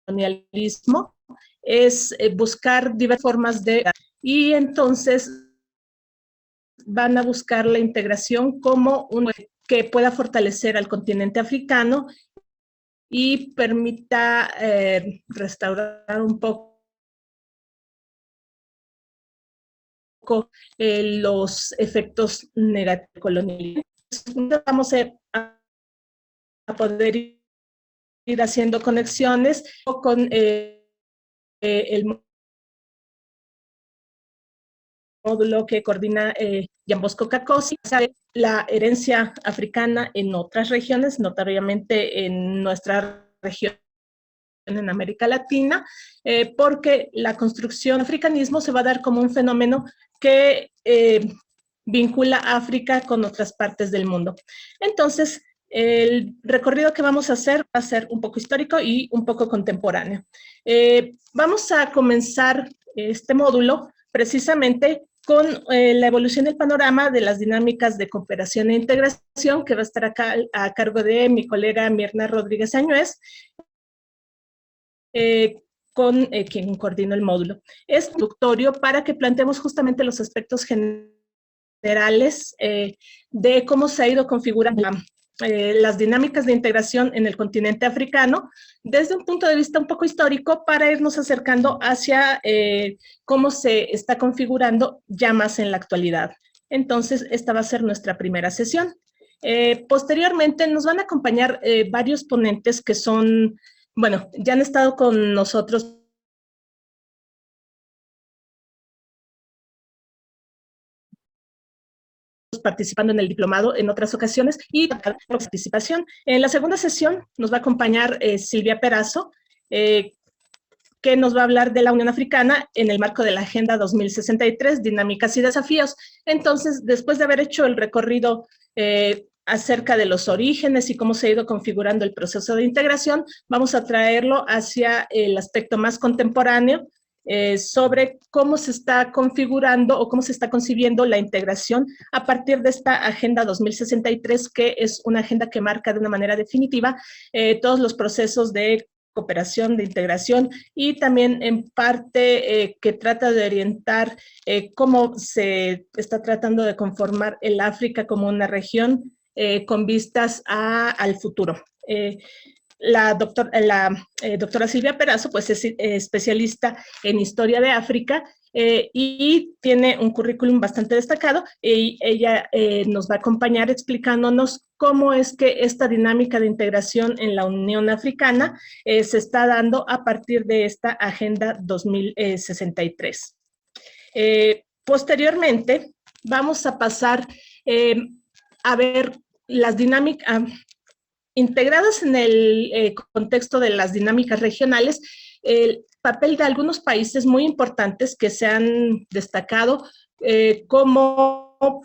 colonialismo es buscar diversas formas de... Y entonces van a buscar la integración como un que pueda fortalecer al continente africano y permita restaurar un poco los efectos negativos coloniales. Vamos a poder ir haciendo conexiones con el módulo que coordina Jean Bosco Cacosi, la herencia africana en otras regiones, notoriamente en nuestra región en América Latina, porque la construcción del africanismo se va a dar como un fenómeno que vincula a África con otras partes del mundo. Entonces, el recorrido que vamos a hacer va a ser un poco histórico y un poco contemporáneo. Vamos a comenzar este módulo precisamente con la evolución del panorama de las dinámicas de cooperación e integración, que va a estar acá a cargo de mi colega Mirna Rodríguez Añuez, con quien coordino el módulo. Es introductorio para que planteemos justamente los aspectos generales de cómo se ha ido configurando las dinámicas de integración en el continente africano desde un punto de vista un poco histórico para irnos acercando hacia cómo se está configurando ya más en la actualidad. Entonces, esta va a ser nuestra primera sesión. Posteriormente nos van a acompañar varios ponentes que son, bueno, ya han estado con nosotros participando en el diplomado en otras ocasiones y participación. En la segunda sesión nos va a acompañar Silvia Perazo, que nos va a hablar de la Unión Africana en el marco de la Agenda 2063, Dinámicas y Desafíos. Entonces, después de haber hecho el recorrido acerca de los orígenes y cómo se ha ido configurando el proceso de integración, vamos a traerlo hacia el aspecto más contemporáneo, sobre cómo se está configurando o cómo se está concibiendo la integración a partir de esta Agenda 2063, que es una agenda que marca de una manera definitiva todos los procesos de cooperación, de integración y también en parte que trata de orientar cómo se está tratando de conformar el África como una región con vistas al futuro. La doctora Silvia Perazo pues es especialista en historia de África y tiene un currículum bastante destacado y ella nos va a acompañar explicándonos cómo es que esta dinámica de integración en la Unión Africana se está dando a partir de esta Agenda 2063. Posteriormente vamos a pasar a ver las dinámicas integradas en el contexto de las dinámicas regionales, el papel de algunos países muy importantes que se han destacado como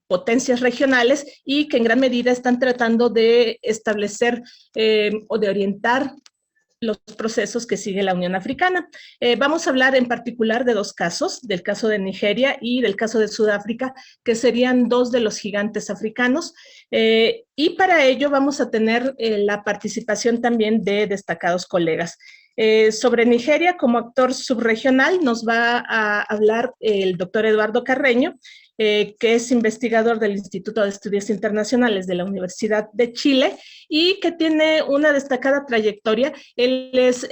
potencias regionales y que en gran medida están tratando de establecer o de orientar los procesos que sigue la Unión Africana. Vamos a hablar en particular de dos casos, del caso de Nigeria y del caso de Sudáfrica, que serían dos de los gigantes africanos, y para ello vamos a tener la participación también de destacados colegas. Sobre Nigeria, como actor subregional, nos va a hablar el doctor Eduardo Carreño, que es investigador del Instituto de Estudios Internacionales de la Universidad de Chile y que tiene una destacada trayectoria. Él es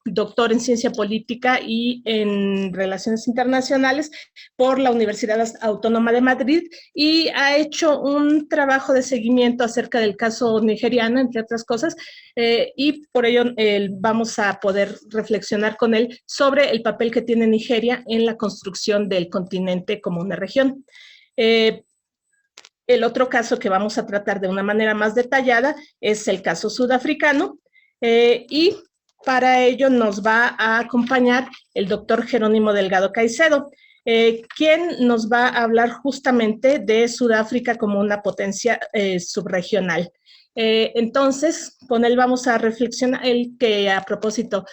doctor en Ciencia Política y en Relaciones Internacionales por la Universidad Autónoma de Madrid y ha hecho un trabajo de seguimiento acerca del caso nigeriano, entre otras cosas, y por ello vamos a poder reflexionar con él sobre el papel que tiene Nigeria en la construcción del continente como una región. El otro caso que vamos a tratar de una manera más detallada es el caso sudafricano, y para ello nos va a acompañar el doctor Jerónimo Delgado Caicedo. quien nos va a hablar justamente de Sudáfrica como una potencia subregional. Entonces, con él vamos a reflexionar, él que a propósito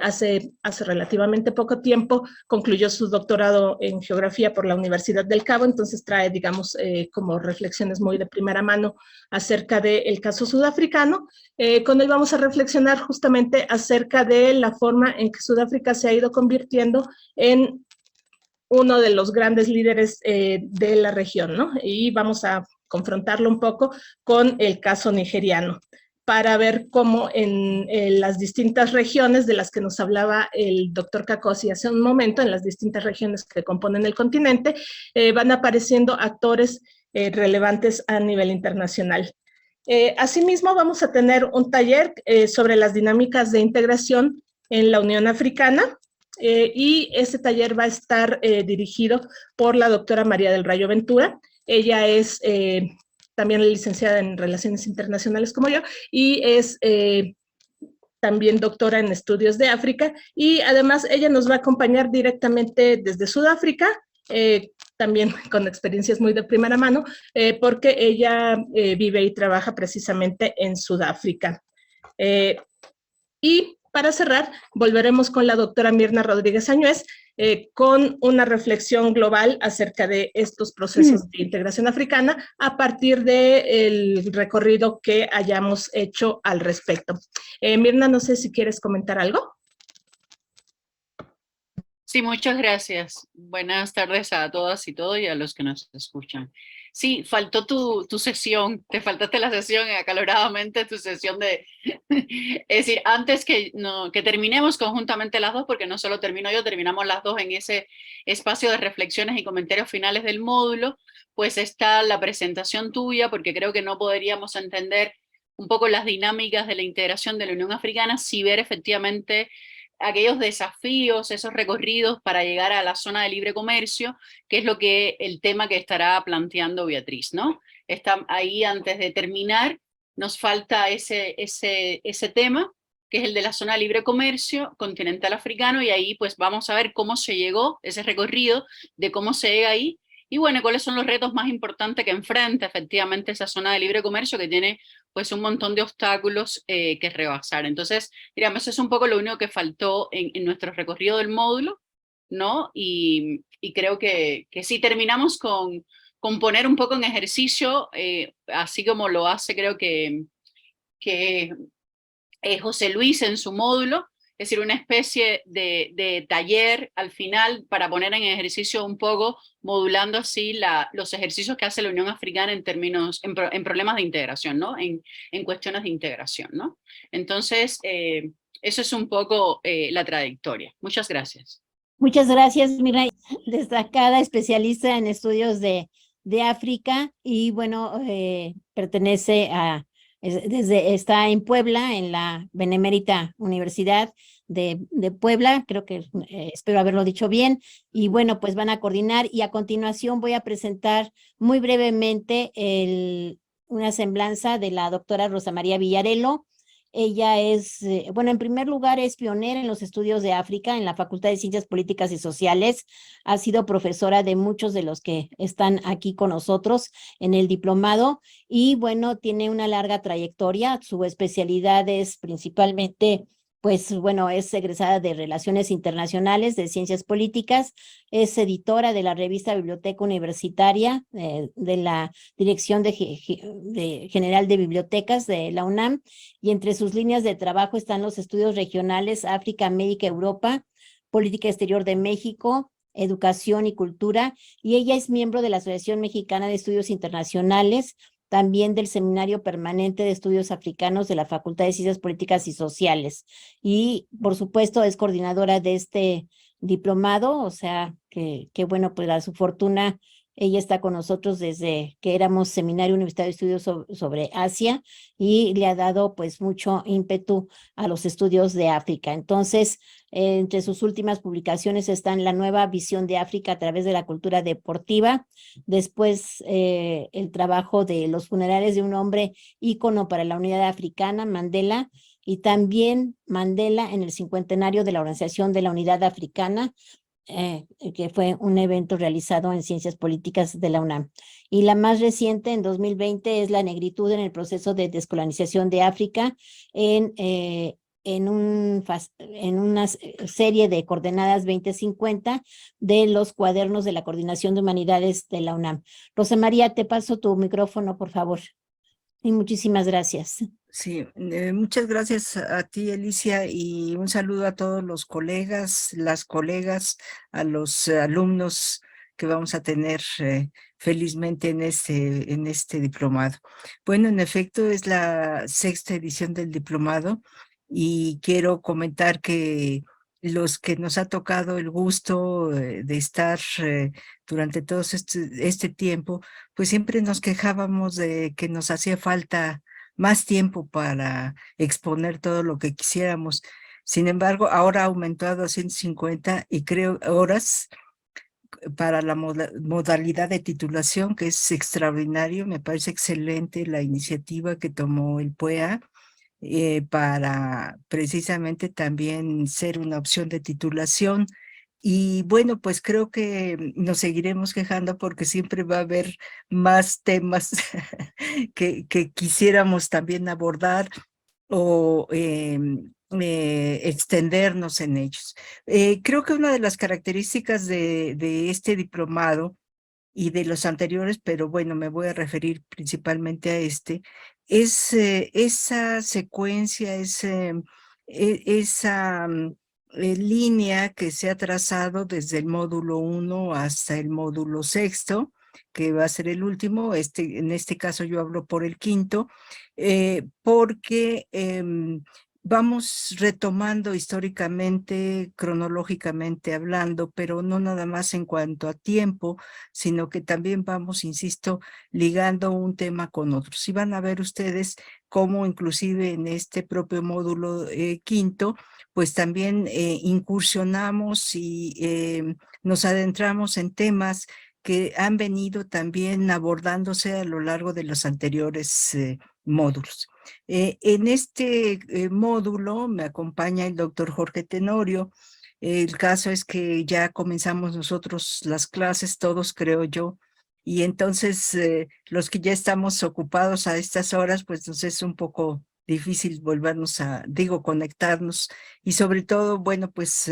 hace relativamente poco tiempo concluyó su doctorado en geografía por la Universidad del Cabo, entonces trae, digamos, como reflexiones muy de primera mano acerca del caso sudafricano. Con él vamos a reflexionar justamente acerca de la forma en que Sudáfrica se ha ido convirtiendo en uno de los grandes líderes de la región, ¿no? Y vamos a confrontarlo un poco con el caso nigeriano para ver cómo en las distintas regiones de las que nos hablaba el doctor Kakosi hace un momento, en las distintas regiones que componen el continente, van apareciendo actores relevantes a nivel internacional. Asimismo, vamos a tener un taller sobre las dinámicas de integración en la Unión Africana, y ese taller va a estar dirigido por la doctora María del Rayo Ventura. Ella es también licenciada en Relaciones Internacionales como yo, y es también doctora en Estudios de África, y además ella nos va a acompañar directamente desde Sudáfrica, también con experiencias muy de primera mano, porque ella vive y trabaja precisamente en Sudáfrica. Y para cerrar, volveremos con la doctora Mirna Rodríguez Añuez con una reflexión global acerca de estos procesos de integración africana a partir del recorrido que hayamos hecho al respecto. Mirna, no sé si quieres comentar algo. Sí, muchas gracias. Buenas tardes a todas y todos y a los que nos escuchan. Sí, faltó tu sesión, te faltaste la sesión acaloradamente, tu sesión de... Es decir, antes que terminemos conjuntamente las dos, porque no solo termino yo, terminamos las dos en ese espacio de reflexiones y comentarios finales del módulo, pues está la presentación tuya, porque creo que no podríamos entender un poco las dinámicas de la integración de la Unión Africana si ver efectivamente aquellos desafíos, esos recorridos para llegar a la zona de libre comercio, que es el tema que estará planteando Beatriz, ¿no? Está ahí antes de terminar, nos falta ese tema, que es el de la zona de libre comercio continental africano, y ahí pues vamos a ver cómo se llegó, ese recorrido de cómo se llega ahí, y bueno, cuáles son los retos más importantes que enfrenta efectivamente esa zona de libre comercio que tiene pues un montón de obstáculos que rebasar. Entonces, digamos, eso es un poco lo único que faltó en nuestro recorrido del módulo, ¿no? Y creo que sí terminamos con poner un poco en ejercicio, así como lo hace creo que José Luis en su módulo, es decir, una especie de taller al final para poner en ejercicio un poco, modulando así los ejercicios que hace la Unión Africana en problemas de integración, ¿no? En cuestiones de integración, ¿no? Entonces, eso es un poco la trayectoria. Muchas gracias. Muchas gracias, Mirna, destacada especialista en estudios de África y bueno, pertenece a... está en Puebla, en la Benemérita Universidad de Puebla, creo que espero haberlo dicho bien, y bueno, pues van a coordinar, y a continuación voy a presentar muy brevemente una semblanza de la doctora Rosa María Villarelo. Ella es, bueno, en primer lugar es pionera en los estudios de África en la Facultad de Ciencias Políticas y Sociales, ha sido profesora de muchos de los que están aquí con nosotros en el diplomado y bueno, tiene una larga trayectoria, su especialidad es principalmente, pues bueno, es egresada de Relaciones Internacionales, de Ciencias Políticas, es editora de la revista Biblioteca Universitaria, de la Dirección General de Bibliotecas de la UNAM, y entre sus líneas de trabajo están los estudios regionales África, América, Europa, Política Exterior de México, Educación y Cultura, y ella es miembro de la Asociación Mexicana de Estudios Internacionales, también del Seminario Permanente de Estudios Africanos de la Facultad de Ciencias Políticas y Sociales. Y, por supuesto, es coordinadora de este diplomado, o sea, que bueno, pues a su fortuna, ella está con nosotros desde que éramos Seminario Universitario de Estudios sobre Asia y le ha dado pues mucho ímpetu a los estudios de África. Entonces, entre sus últimas publicaciones están La Nueva Visión de África a través de la cultura deportiva, después el trabajo de Los funerales de un hombre ícono para la unidad africana, Mandela, y también Mandela en el 50º de la Organización de la Unidad Africana, que fue un evento realizado en Ciencias Políticas de la UNAM. Y la más reciente, en 2020, es la negritud en el proceso de descolonización de África en una serie de coordenadas 2050 de los cuadernos de la Coordinación de Humanidades de la UNAM. Rosa María, te paso tu micrófono, por favor. Y muchísimas gracias. Sí, muchas gracias a ti, Alicia, y un saludo a todos los colegas, las colegas, a los alumnos que vamos a tener felizmente en este diplomado. Bueno, en efecto, es la 6ª edición del diplomado y quiero comentar que los que nos ha tocado el gusto de estar durante todo este tiempo, pues siempre nos quejábamos de que nos hacía falta más tiempo para exponer todo lo que quisiéramos. Sin embargo, ahora aumentó a 250 y creo horas para la modalidad de titulación, que es extraordinario. Me parece excelente la iniciativa que tomó el PUEA para precisamente también ser una opción de titulación. Y bueno, pues creo que nos seguiremos quejando porque siempre va a haber más temas que quisiéramos también abordar o extendernos en ellos. Creo que una de las características de este diplomado y de los anteriores, pero bueno, me voy a referir principalmente a este, es esa secuencia, esa línea que se ha trazado desde el módulo 1 hasta el módulo 6º, que va a ser el último. En este caso yo hablo por el 5º, porque vamos retomando históricamente, cronológicamente hablando, pero no nada más en cuanto a tiempo, sino que también vamos, insisto, ligando un tema con otros. Y van a ver ustedes cómo inclusive en este propio módulo 5º, pues también incursionamos y nos adentramos en temas que han venido también abordándose a lo largo de los anteriores módulos. En este módulo me acompaña el doctor Jorge Tenorio. El caso es que ya comenzamos nosotros las clases, todos creo yo, y entonces los que ya estamos ocupados a estas horas, pues nos es un poco difícil volvernos conectarnos, y sobre todo, bueno, pues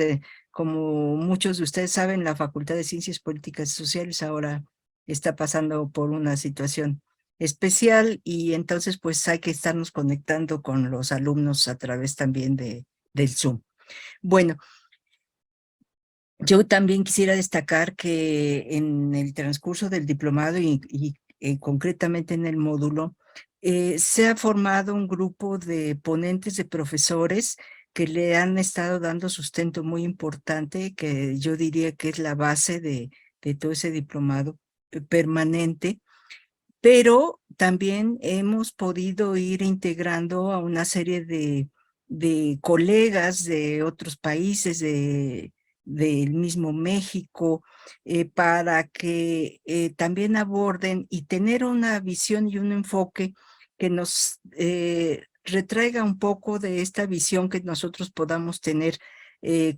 como muchos de ustedes saben, la Facultad de Ciencias Políticas y Sociales ahora está pasando por una situación especial y entonces pues hay que estarnos conectando con los alumnos a través también del Zoom. Bueno, yo también quisiera destacar que en el transcurso del diplomado y concretamente en el módulo, se ha formado un grupo de ponentes de profesores que le han estado dando sustento muy importante, que yo diría que es la base de todo ese diplomado permanente, pero también hemos podido ir integrando a una serie de colegas de otros países, del mismo México, para que también aborden y tener una visión y un enfoque que nos retraiga un poco de esta visión que nosotros podamos tener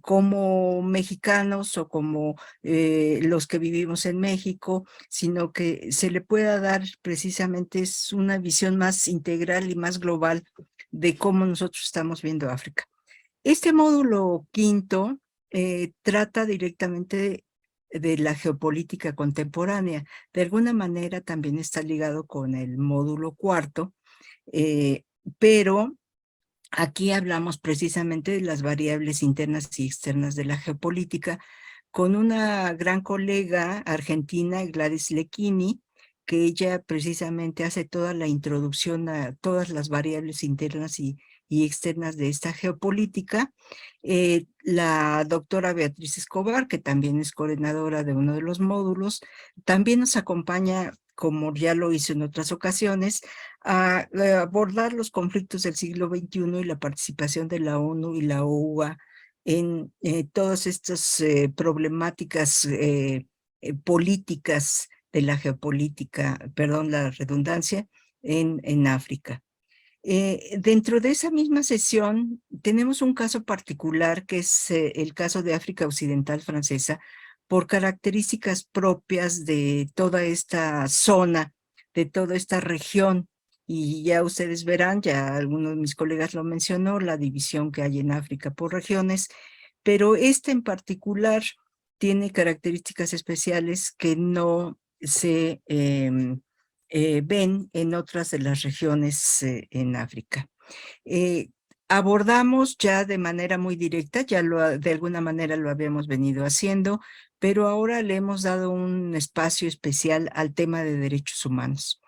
como mexicanos o como los que vivimos en México, sino que se le pueda dar precisamente es una visión más integral y más global de cómo nosotros estamos viendo África. Este módulo 5º trata directamente de la geopolítica contemporánea. De alguna manera también está ligado con el módulo 4º, pero aquí hablamos precisamente de las variables internas y externas de la geopolítica con una gran colega argentina, Gladys Lecchini, que ella precisamente hace toda la introducción a todas las variables internas y externas de esta geopolítica. La doctora Beatriz Escobar, que también es coordinadora de uno de los módulos, también nos acompaña, como ya lo hizo en otras ocasiones, a abordar los conflictos del siglo XXI y la participación de la ONU y la OUA en todas estas problemáticas políticas de la geopolítica, perdón la redundancia, en África. Dentro de esa misma sesión tenemos un caso particular que es el caso de África Occidental Francesa, por características propias de toda esta zona, de toda esta región. Y ya ustedes verán, ya algunos de mis colegas lo mencionó, la división que hay en África por regiones, pero esta en particular tiene características especiales que no se ven en otras de las regiones en África. Abordamos ya de manera muy directa, ya de alguna manera lo habíamos venido haciendo, pero ahora le hemos dado un espacio especial al tema de derechos humanos.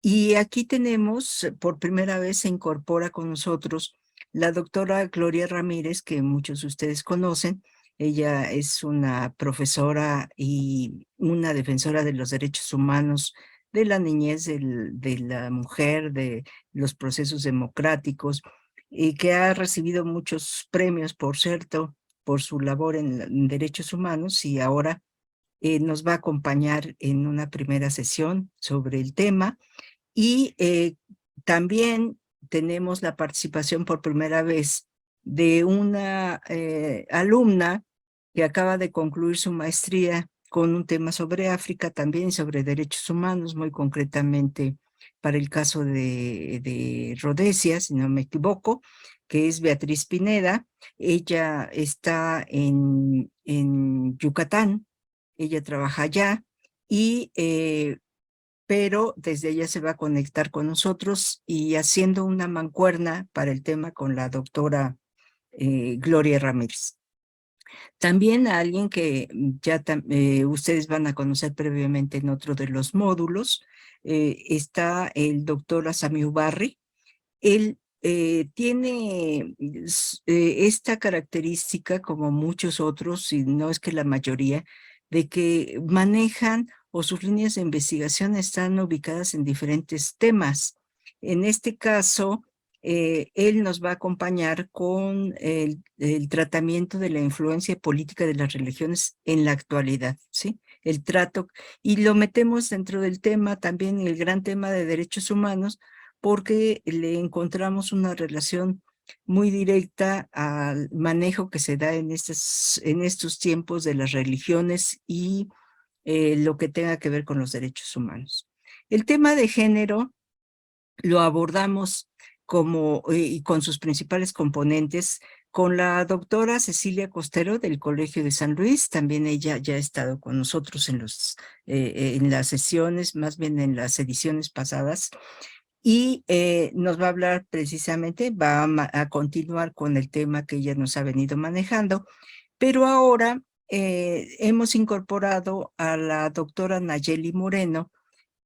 Y aquí tenemos, por primera vez se incorpora con nosotros la doctora Gloria Ramírez, que muchos de ustedes conocen. Ella es una profesora y una defensora de los derechos humanos, de la niñez, de la mujer, de los procesos democráticos, y que ha recibido muchos premios, por cierto, por su labor en derechos humanos, y ahora nos va a acompañar en una primera sesión sobre el tema. Y también tenemos la participación por primera vez de una alumna que acaba de concluir su maestría con un tema sobre África, también sobre derechos humanos, muy concretamente para el caso de Rhodesia, si no me equivoco, que es Beatriz Pineda. Ella está en Yucatán, ella trabaja allá y pero desde ella se va a conectar con nosotros y haciendo una mancuerna para el tema con la doctora Gloria Ramírez. También a alguien que ya ustedes van a conocer previamente en otro de los módulos, está el doctor Asami Ubarri. Él tiene esta característica, como muchos otros, y no es que la mayoría, de que manejan o sus líneas de investigación están ubicadas en diferentes temas. En este caso, él nos va a acompañar con el tratamiento de la influencia política de las religiones en la actualidad, ¿sí? El trato, y lo metemos dentro del tema también, el gran tema de derechos humanos, porque le encontramos una relación muy directa al manejo que se da en estos tiempos de las religiones y lo que tenga que ver con los derechos humanos. El tema de género lo abordamos y con sus principales componentes con la doctora Cecilia Costero del Colegio de San Luis. También ella ya ha estado con nosotros en las sesiones, más bien en las ediciones pasadas, y nos va a hablar precisamente, va a continuar con el tema que ella nos ha venido manejando, pero ahora hemos incorporado a la doctora Nayeli Moreno.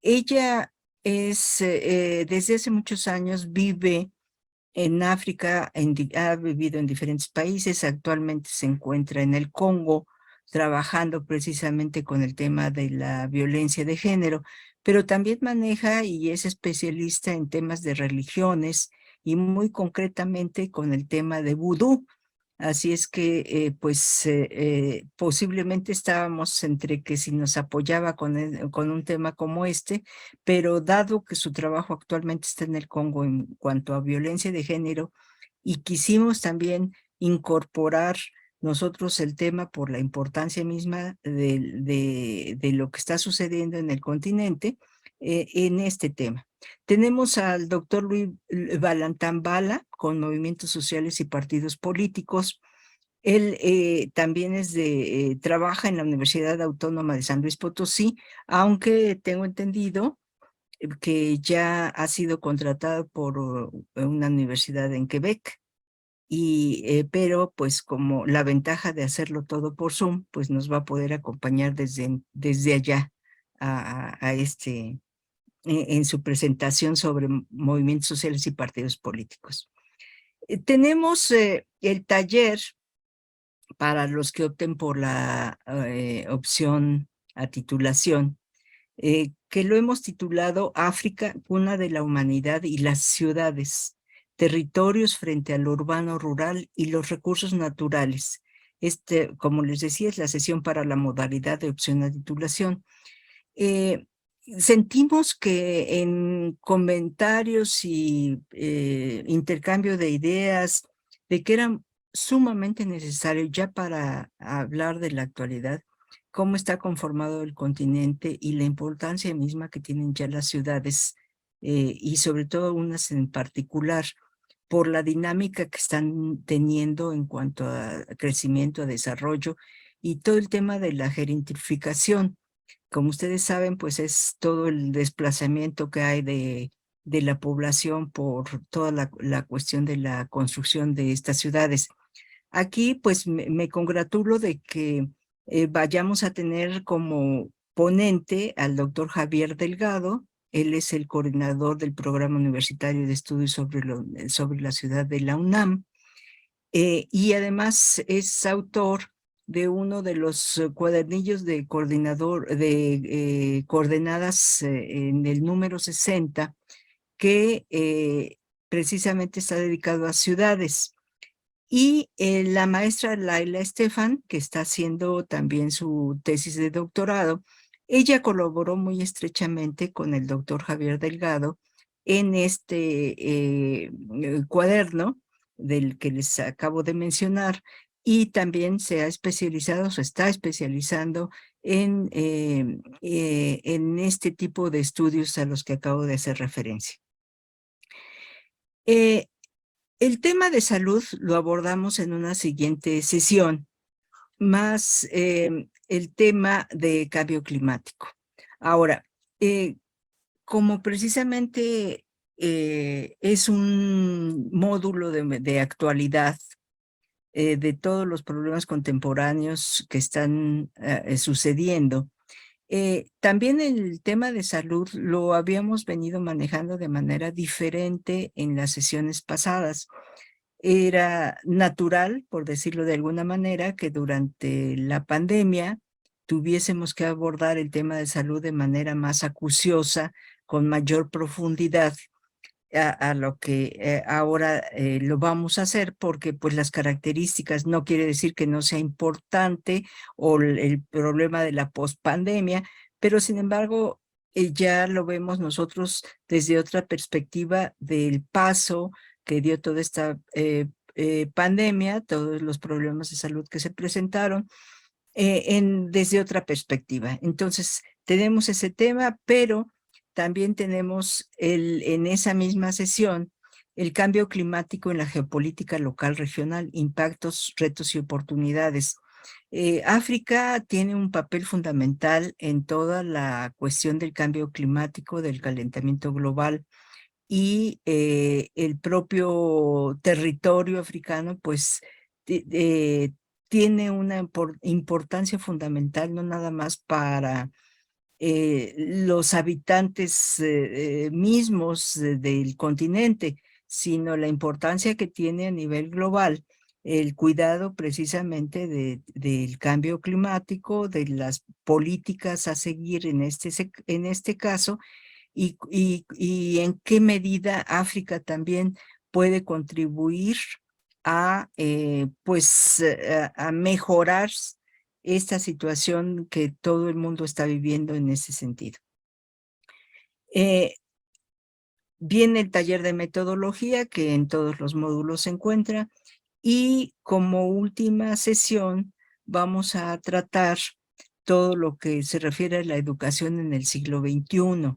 Ella desde hace muchos años vive en África, ha vivido en diferentes países, actualmente se encuentra en el Congo, trabajando precisamente con el tema de la violencia de género, pero también maneja y es especialista en temas de religiones y muy concretamente con el tema de vudú. Así es que, posiblemente estábamos entre que si nos apoyaba con un tema como este, pero dado que su trabajo actualmente está en el Congo en cuanto a violencia de género, y quisimos también incorporar nosotros el tema por la importancia misma de lo que está sucediendo en el continente, en este tema. Tenemos al doctor Luis Balantán Bala con movimientos sociales y partidos políticos. Él también trabaja en la Universidad Autónoma de San Luis Potosí, aunque tengo entendido que ya ha sido contratado por una universidad en Quebec, pero pues como la ventaja de hacerlo todo por Zoom, pues nos va a poder acompañar desde allá en su presentación sobre movimientos sociales y partidos políticos. Tenemos el taller para los que opten por la opción a titulación, que lo hemos titulado África, cuna de la humanidad y las ciudades, territorios frente al urbano rural y los recursos naturales. Como les decía, es la sesión para la modalidad de opción a titulación. sentimos que en comentarios y intercambio de ideas, de que era sumamente necesario ya para hablar de la actualidad, cómo está conformado el continente y la importancia misma que tienen ya las ciudades, y sobre todo unas en particular, por la dinámica que están teniendo en cuanto a crecimiento, a desarrollo y todo el tema de la gentrificación. Como ustedes saben, pues es todo el desplazamiento que hay de la población por toda la cuestión de la construcción de estas ciudades. Aquí, pues me congratulo de que vayamos a tener como ponente al doctor Javier Delgado. Él es el coordinador del Programa Universitario de Estudios sobre la ciudad de la UNAM, y además es autor de uno de los cuadernillos de coordenadas en el número 60, que precisamente está dedicado a ciudades. Y la maestra Laila Estefan, que está haciendo también su tesis de doctorado, ella colaboró muy estrechamente con el doctor Javier Delgado en este cuaderno del que les acabo de mencionar, y también se ha especializado, se está especializando en este tipo de estudios a los que acabo de hacer referencia. El tema de salud lo abordamos en una siguiente sesión, más el tema de cambio climático. Ahora, como precisamente es un módulo de actualidad de todos los problemas contemporáneos que están sucediendo, también el tema de salud lo habíamos venido manejando de manera diferente en las sesiones pasadas. Era natural, por decirlo de alguna manera, que durante la pandemia tuviésemos que abordar el tema de salud de manera más acuciosa, con mayor profundidad a lo que ahora lo vamos a hacer, porque pues las características no quiere decir que no sea importante o el problema de la pospandemia, pero sin embargo ya lo vemos nosotros desde otra perspectiva del paso que dio toda esta pandemia, todos los problemas de salud que se presentaron, desde otra perspectiva. Entonces tenemos ese tema, pero también tenemos en esa misma sesión el cambio climático en la geopolítica local regional, impactos, retos y oportunidades. África tiene un papel fundamental en toda la cuestión del cambio climático, del calentamiento global, y el propio territorio africano pues tiene una importancia fundamental, no nada más para los habitantes mismos del continente, sino la importancia que tiene a nivel global el cuidado precisamente del cambio climático, de las políticas a seguir en este caso, y en qué medida África también puede contribuir a, a mejorar esta situación que todo el mundo está viviendo en ese sentido. Viene el taller de metodología, que en todos los módulos se encuentra, y como última sesión vamos a tratar todo lo que se refiere a la educación en el siglo XXI.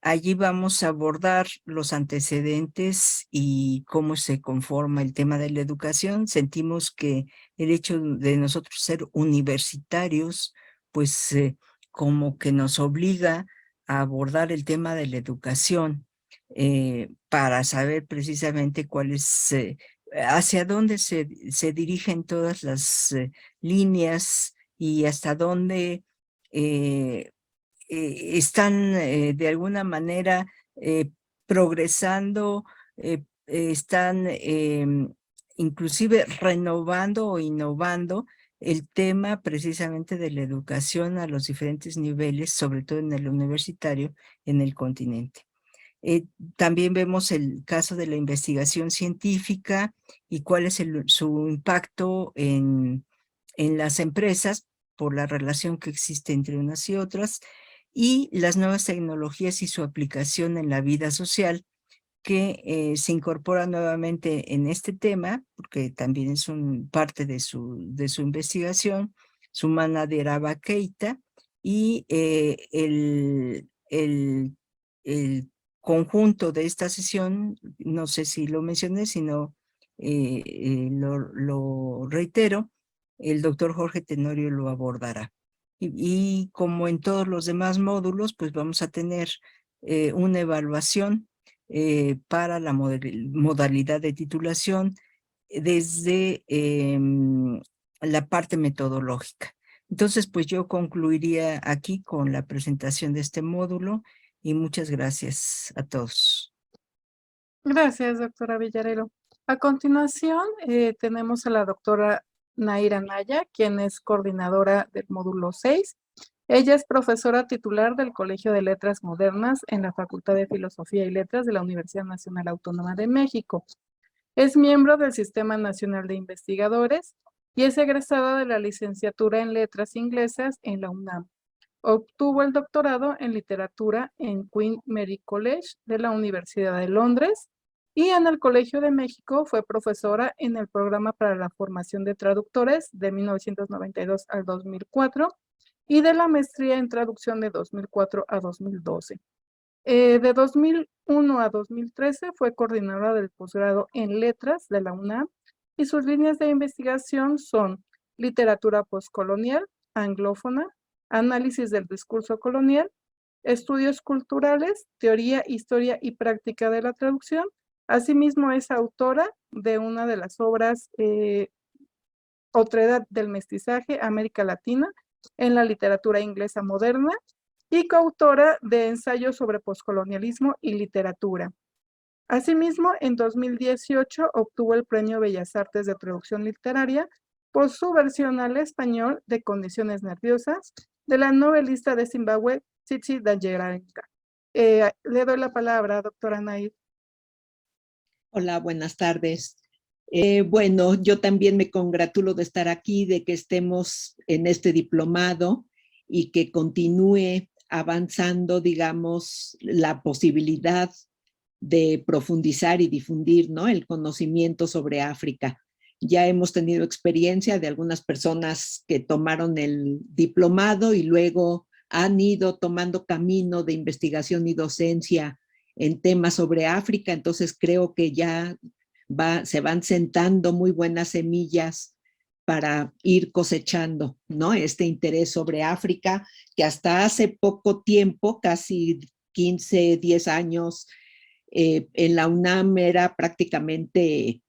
Allí vamos a abordar los antecedentes y cómo se conforma el tema de la educación. Sentimos que el hecho de nosotros ser universitarios, pues como que nos obliga a abordar el tema de la educación para saber precisamente cuál es, hacia dónde se dirigen todas las líneas y hasta dónde están de alguna manera progresando, están inclusive renovando o innovando el tema precisamente de la educación a los diferentes niveles, sobre todo en el universitario, en el continente. También vemos el caso de la investigación científica y cuál es su impacto en las empresas por la relación que existe entre unas y otras. y las nuevas tecnologías y su aplicación en la vida social, que se incorpora nuevamente en este tema, porque también es parte de su investigación, Soumana Dieraba Keita, y el conjunto de esta sesión, no sé si lo mencioné, sino lo reitero, el doctor Jorge Tenorio lo abordará. Y como en todos los demás módulos, pues vamos a tener una evaluación para la modalidad de titulación desde la parte metodológica. Entonces, pues yo concluiría aquí con la presentación de este módulo y muchas gracias a todos. Gracias, doctora Villarero. A continuación, tenemos a la doctora Naira Naya, quien es coordinadora del módulo 6. Ella es profesora titular del Colegio de Letras Modernas en la Facultad de Filosofía y Letras de la Universidad Nacional Autónoma de México. Es miembro del Sistema Nacional de Investigadores y es egresada de la licenciatura en Letras Inglesas en la UNAM. Obtuvo el doctorado en literatura en Queen Mary College de la Universidad de Londres y en el Colegio de México fue profesora en el programa para la formación de traductores de 1992 al 2004 y de la maestría en traducción de 2004 a 2012. De 2001 a 2013 fue coordinadora del posgrado en Letras de la UNAM y sus líneas de investigación son literatura postcolonial, anglófona, análisis del discurso colonial, estudios culturales, teoría, historia y práctica de la traducción. Asimismo es autora de una de las obras Otredad del mestizaje, América Latina, en la literatura inglesa moderna, y coautora de ensayos sobre poscolonialismo y literatura. Asimismo, en 2018 obtuvo el Premio Bellas Artes de Traducción Literaria por su versión al español de Condiciones Nerviosas de la novelista de Zimbabue, Tsitsi Dangeranga. Le doy la palabra, doctora Nair. Hola, buenas tardes. Bueno, yo también me congratulo de estar aquí, de que estemos en este diplomado y que continúe avanzando, digamos, la posibilidad de profundizar y difundir, ¿no?, el conocimiento sobre África. Ya hemos tenido experiencia de algunas personas que tomaron el diplomado y luego han ido tomando camino de investigación y docencia en temas sobre África, entonces creo que ya se van sentando muy buenas semillas para ir cosechando, ¿no?, este interés sobre África, que hasta hace poco tiempo, casi 15, 10 años, en la UNAM era prácticamente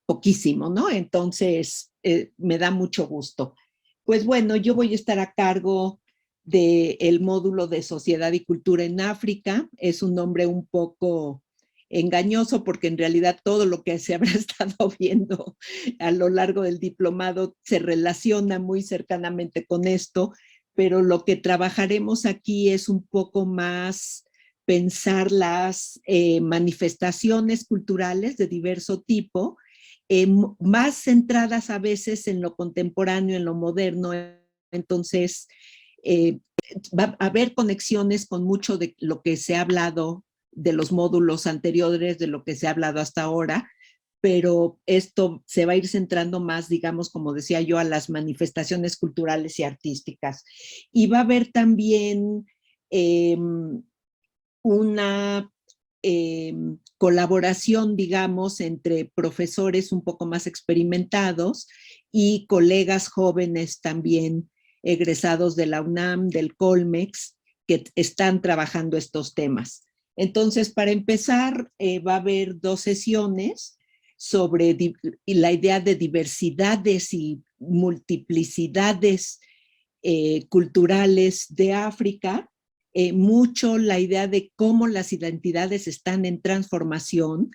poquísimo, ¿no? Entonces, me da mucho gusto. Pues bueno, yo voy a estar a cargo del módulo de Sociedad y Cultura en África. Es un nombre un poco engañoso porque en realidad todo lo que se habrá estado viendo a lo largo del diplomado se relaciona muy cercanamente con esto, pero lo que trabajaremos aquí es un poco más pensar las manifestaciones culturales de diverso tipo, más centradas a veces en lo contemporáneo, en lo moderno. Entonces, va a haber conexiones con mucho de lo que se ha hablado de los módulos anteriores, de lo que se ha hablado hasta ahora, pero esto se va a ir centrando más, digamos, como decía yo, a las manifestaciones culturales y artísticas. Y va a haber también una colaboración, digamos, entre profesores un poco más experimentados y colegas jóvenes también egresados de la UNAM, del Colmex, que están trabajando estos temas. Entonces, para empezar, va a haber 2 sesiones sobre la idea de diversidades y multiplicidades culturales de África, mucho la idea de cómo las identidades están en transformación,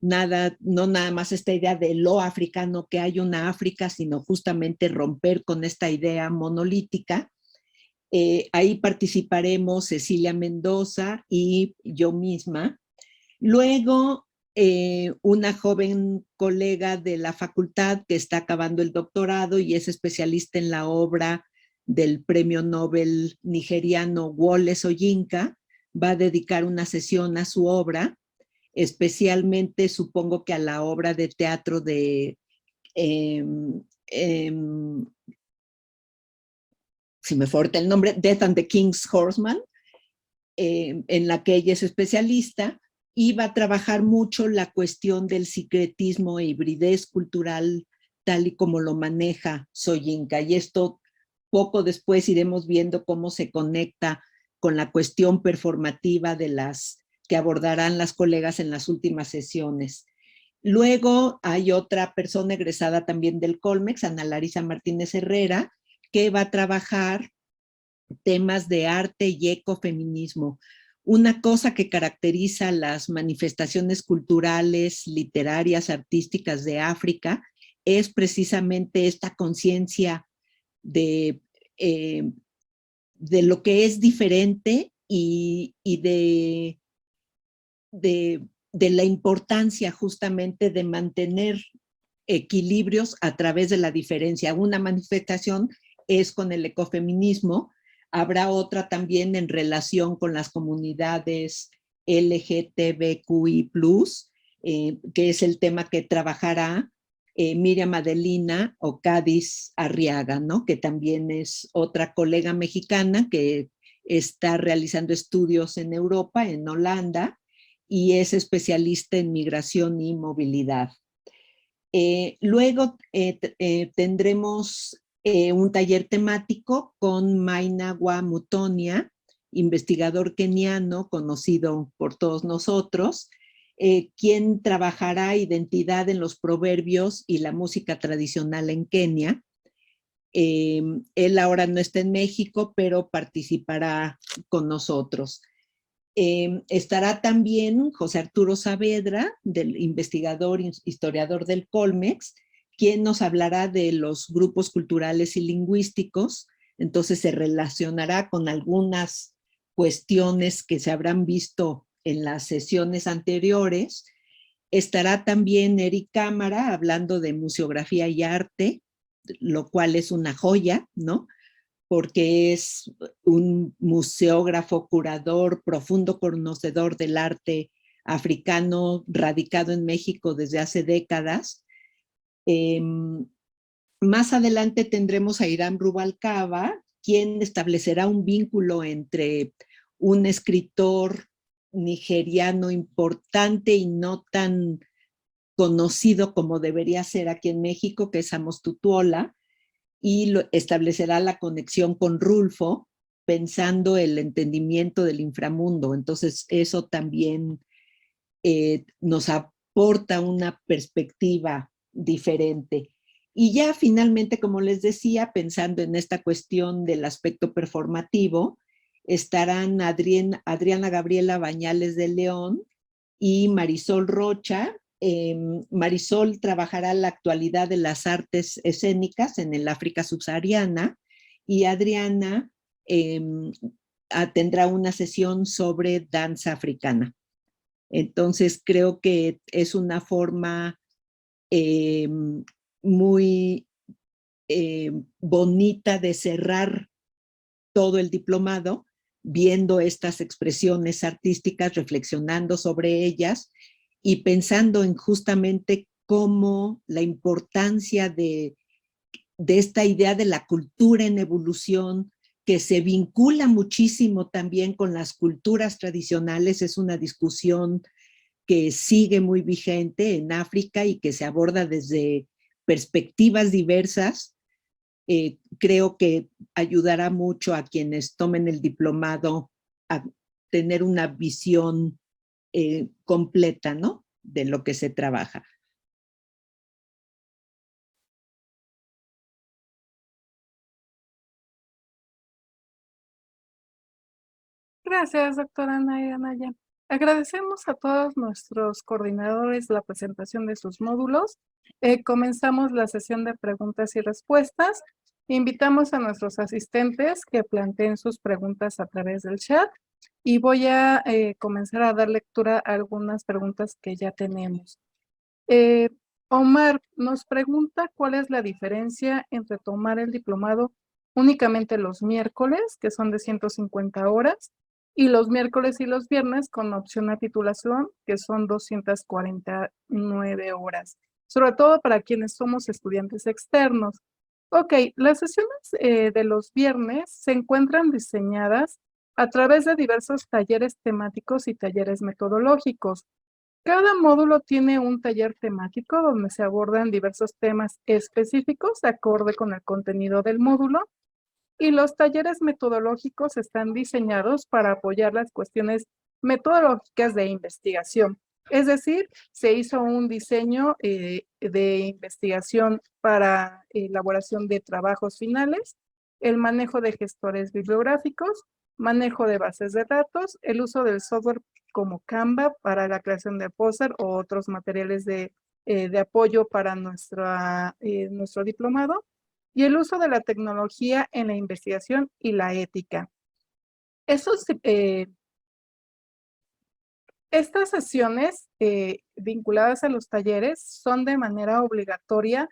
no nada más esta idea de lo africano, que hay una África, sino justamente romper con esta idea monolítica. Ahí participaremos Cecilia Mendoza y yo misma. Luego, una joven colega de la facultad que está acabando el doctorado y es especialista en la obra del premio Nobel nigeriano Wole Soyinka, va a dedicar una sesión a su obra, especialmente supongo que a la obra de teatro de, si me falta el nombre, Death and the King's Horseman, en la que ella es especialista, y va a trabajar mucho la cuestión del sincretismo e hibridez cultural tal y como lo maneja Soyinka. Y esto poco después iremos viendo cómo se conecta con la cuestión performativa de las que abordarán las colegas en las últimas sesiones. Luego hay otra persona egresada también del Colmex, Ana Larisa Martínez Herrera, que va a trabajar temas de arte y ecofeminismo. Una cosa que caracteriza las manifestaciones culturales, literarias, artísticas de África es precisamente esta conciencia de lo que es diferente y de la importancia justamente de mantener equilibrios a través de la diferencia. Una manifestación es con el ecofeminismo, habrá otra también en relación con las comunidades LGTBQI+, que es el tema que trabajará Miriam Adelina o Cádiz Arriaga, ¿no? Que también es otra colega mexicana que está realizando estudios en Europa, en Holanda, y es especialista en migración y movilidad. Luego tendremos un taller temático con Mainagwa Mutonia, investigador keniano conocido por todos nosotros, quien trabajará identidad en los proverbios y la música tradicional en Kenia. Él ahora no está en México, pero participará con nosotros. Estará también José Arturo Saavedra, del investigador, historiador del Colmex, quien nos hablará de los grupos culturales y lingüísticos. Entonces se relacionará con algunas cuestiones que se habrán visto en las sesiones anteriores. Estará también Eric Cámara hablando de museografía y arte, lo cual es una joya, ¿no? Porque es un museógrafo, curador, profundo conocedor del arte africano, radicado en México desde hace décadas. Más adelante tendremos a Irán Rubalcaba, quien establecerá un vínculo entre un escritor nigeriano importante y no tan conocido como debería ser aquí en México, que es Amos Tutuola, y establecerá la conexión con Rulfo, pensando el entendimiento del inframundo. Entonces eso también nos aporta una perspectiva diferente. Y ya finalmente, como les decía, pensando en esta cuestión del aspecto performativo, estarán Adriana Gabriela Bañales de León y Marisol Rocha. Marisol trabajará la actualidad de las artes escénicas en el África subsahariana y Adriana tendrá una sesión sobre danza africana. Entonces creo que es una forma muy bonita de cerrar todo el diplomado, viendo estas expresiones artísticas, reflexionando sobre ellas y pensando en justamente cómo la importancia de esta idea de la cultura en evolución, que se vincula muchísimo también con las culturas tradicionales, es una discusión que sigue muy vigente en África y que se aborda desde perspectivas diversas. Creo que ayudará mucho a quienes tomen el diplomado a tener una visión completa, ¿no? De lo que se trabaja. Gracias, doctora Naira Naya. Agradecemos a todos nuestros coordinadores la presentación de sus módulos. Comenzamos la sesión de preguntas y respuestas. Invitamos a nuestros asistentes que planteen sus preguntas a través del chat y voy a comenzar a dar lectura a algunas preguntas que ya tenemos. Omar nos pregunta cuál es la diferencia entre tomar el diplomado únicamente los miércoles, que son de 150 horas, y los miércoles y los viernes con opción a titulación, que son 249 horas, sobre todo para quienes somos estudiantes externos. Ok, las sesiones de los viernes se encuentran diseñadas a través de diversos talleres temáticos y talleres metodológicos. Cada módulo tiene un taller temático donde se abordan diversos temas específicos de acorde con el contenido del módulo, y los talleres metodológicos están diseñados para apoyar las cuestiones metodológicas de investigación. Es decir, se hizo un diseño de investigación para elaboración de trabajos finales, el manejo de gestores bibliográficos, manejo de bases de datos, el uso del software como Canva para la creación de póster o otros materiales de apoyo para nuestro diplomado, y el uso de la tecnología en la investigación y la ética. Estas sesiones vinculadas a los talleres son de manera obligatoria